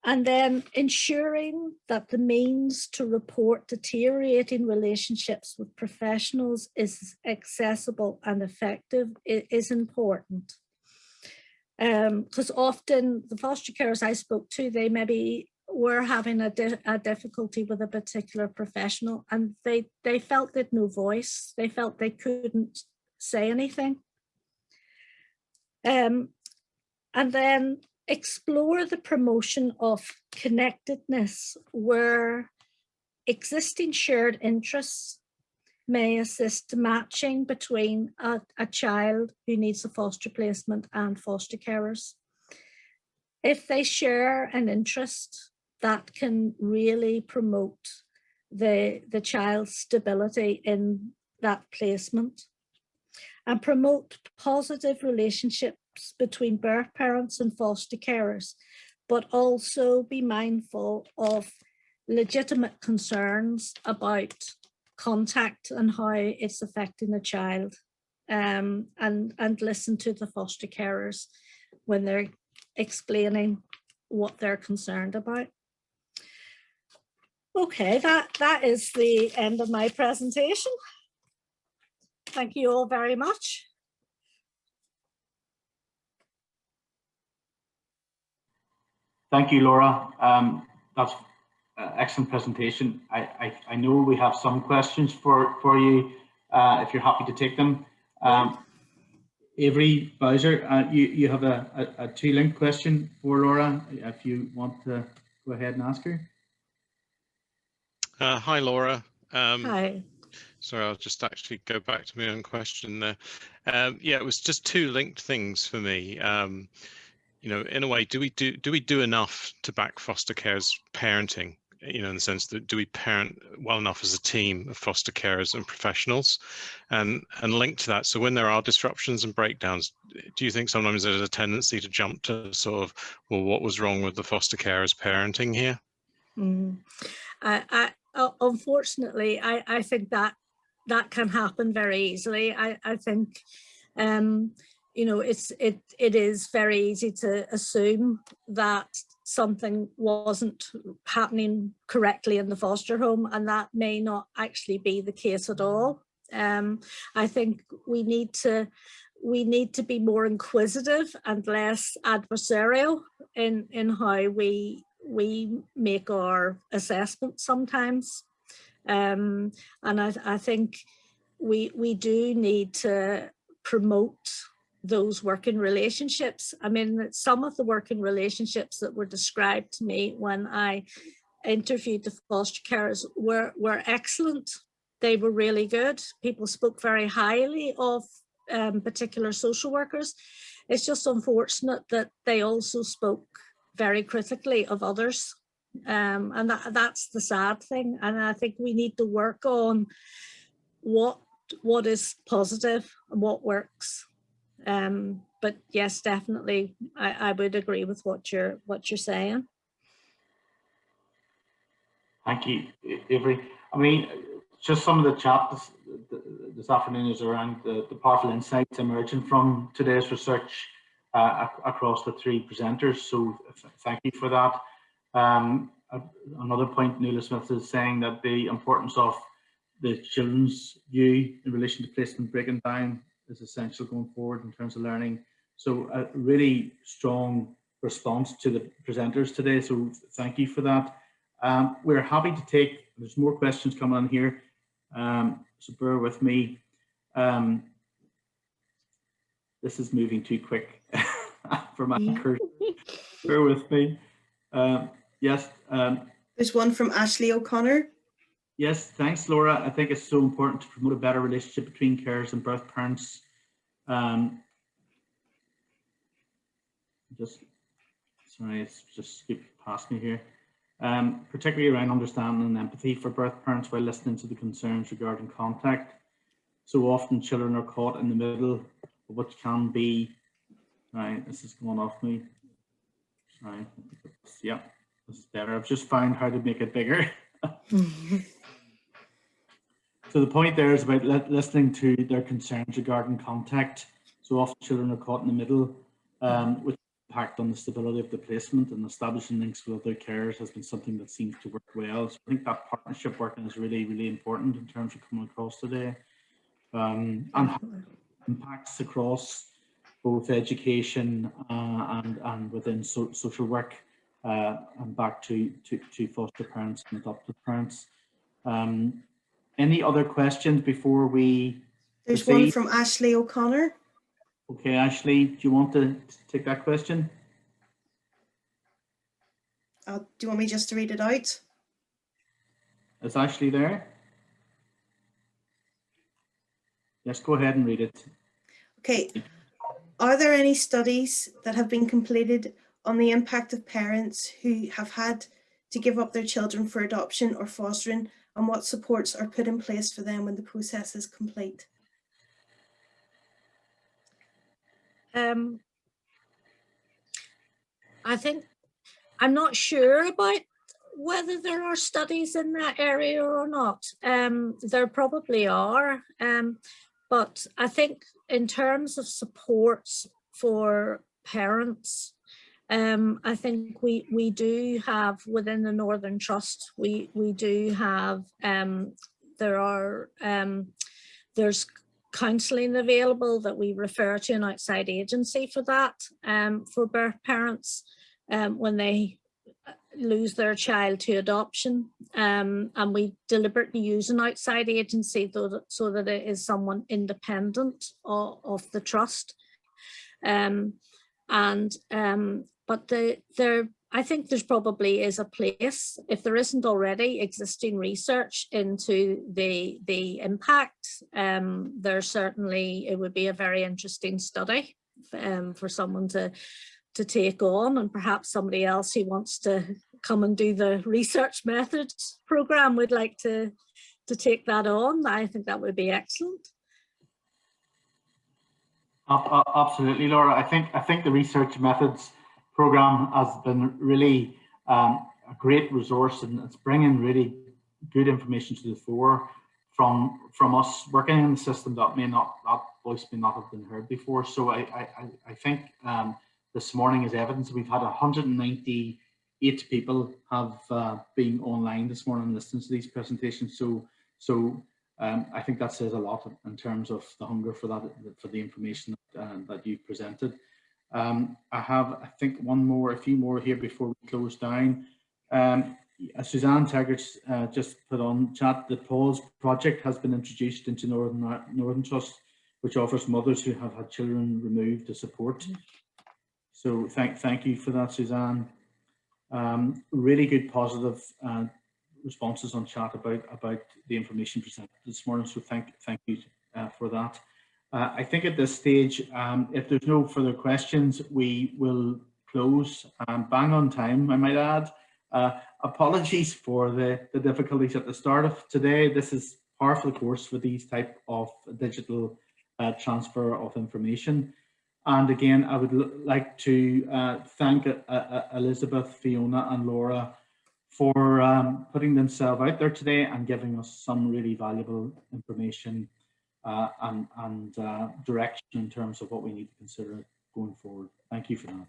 And then ensuring that the means to report deteriorating relationships with professionals is accessible and effective is important. Because often the foster carers I spoke to, they maybe were having a difficulty with a particular professional, and they felt they'd no voice. They felt they couldn't say anything. And then explore the promotion of connectedness where existing shared interests may assist matching between a child who needs a foster placement and foster carers. If they share an interest, that can really promote the child's stability in that placement and promote positive relationships between birth parents and foster carers, but also be mindful of legitimate concerns about contact and how it's affecting a child, and listen to the foster carers when they're explaining what they're concerned about. Okay, that is the end of my presentation. Thank you all very much. Thank you, Laura. That's excellent presentation. I know we have some questions for you, if you're happy to take them. Avery Bowser, you have a two-link question for Laura, if you want to go ahead and ask her. Hi, Laura. Hi. Sorry, I'll just actually go back to my own question there. Yeah, it was just two linked things for me. You know, in a way, do we do enough to back foster care's parenting? You know, in the sense that do we parent well enough as a team of foster carers and professionals? And linked to that, so when there are disruptions and breakdowns, do you think sometimes there's a tendency to jump to sort of, well, what was wrong with the foster carers' parenting here? Unfortunately, I think that can happen very easily. I think, you know, it is very easy to assume that something wasn't happening correctly in the foster home, and that may not actually be the case at all. I think we need to be more inquisitive and less adversarial in how we make our assessments sometimes. And I think we do need to promote those working relationships. I mean, some of the working relationships that were described to me when I interviewed the foster carers were excellent. They were really good. People spoke very highly of particular social workers. It's just unfortunate that they also spoke very critically of others. And that's the sad thing. And I think we need to work on what is positive and what works. But yes, definitely, I would agree with what you're saying. Thank you, Avery. I mean, just some of the chat this afternoon is around the powerful insights emerging from today's research across the three presenters. So thank you for that. Another point, Nuala Smith is saying that the importance of the children's view in relation to placement breaking down is essential going forward in terms of learning. So a really strong response to the presenters today. So thank you for that. We're happy to take, there's more questions coming on here, so bear with me. This is moving too quick for my cursor. Bear with me. Yes. There's one from Ashley O'Connor. Yes, thanks, Laura. I think it's so important to promote a better relationship between carers and birth parents. Sorry, it's just skipped past me here. Particularly around understanding and empathy for birth parents while listening to the concerns regarding contact. So often children are caught in the middle of what can be, right, this is going off me. Right, yeah, this is better. I've just found how to make it bigger. So the point there is about listening to their concerns regarding contact. So often children are caught in the middle, which impact on the stability of the placement, and establishing links with other carers has been something that seems to work well. So I think that partnership working is really, really important in terms of coming across today. And impacts across both education and within social work, and back to foster parents and adoptive parents. Any other questions before we There's proceed? one from Ashley O'Connor. Okay, Ashley, do you want to take that question? Do you want me just to read it out? Is Ashley there? Yes, go ahead and read it. Okay. Are there any studies that have been completed on the impact of parents who have had to give up their children for adoption or fostering, and what supports are put in place for them when the process is complete? I think I'm not sure about whether there are studies in that area or not. There probably are, but I think in terms of supports for parents, I think we do have within the Northern Trust, we do have, there's counselling available that we refer to an outside agency for that, for birth parents when they lose their child to adoption, and we deliberately use an outside agency so that it is someone independent of the trust. But I I think there's probably is a place, if there isn't already existing research into the impact, there certainly, it would be a very interesting study for someone to take on, and perhaps somebody else who wants to come and do the research methods program would like to take that on. I think that would be excellent. Absolutely, Laura. I think the research methods program has been really a great resource, and it's bringing really good information to the fore from us working in the system that voice may not have been heard before. So I think this morning is evidence. We've had 198 people have been online this morning listening to these presentations. So I think that says a lot in terms of the hunger for the information that you've presented. I have, I think, a few more here before we close down. Suzanne Taggart just put on chat, the Pause project has been introduced into Northern Trust, which offers mothers who have had children removed the support. So thank you for that, Suzanne. Really good positive responses on chat about the information presented this morning. So thank you for that. I think at this stage, if there's no further questions, we will close bang on time, I might add. Apologies for the difficulties at the start of today. This is par for the course for these type of digital transfer of information. And again, I would like to thank Elizabeth, Fiona and Laura for putting themselves out there today and giving us some really valuable information and direction in terms of what we need to consider going forward. Thank you for that.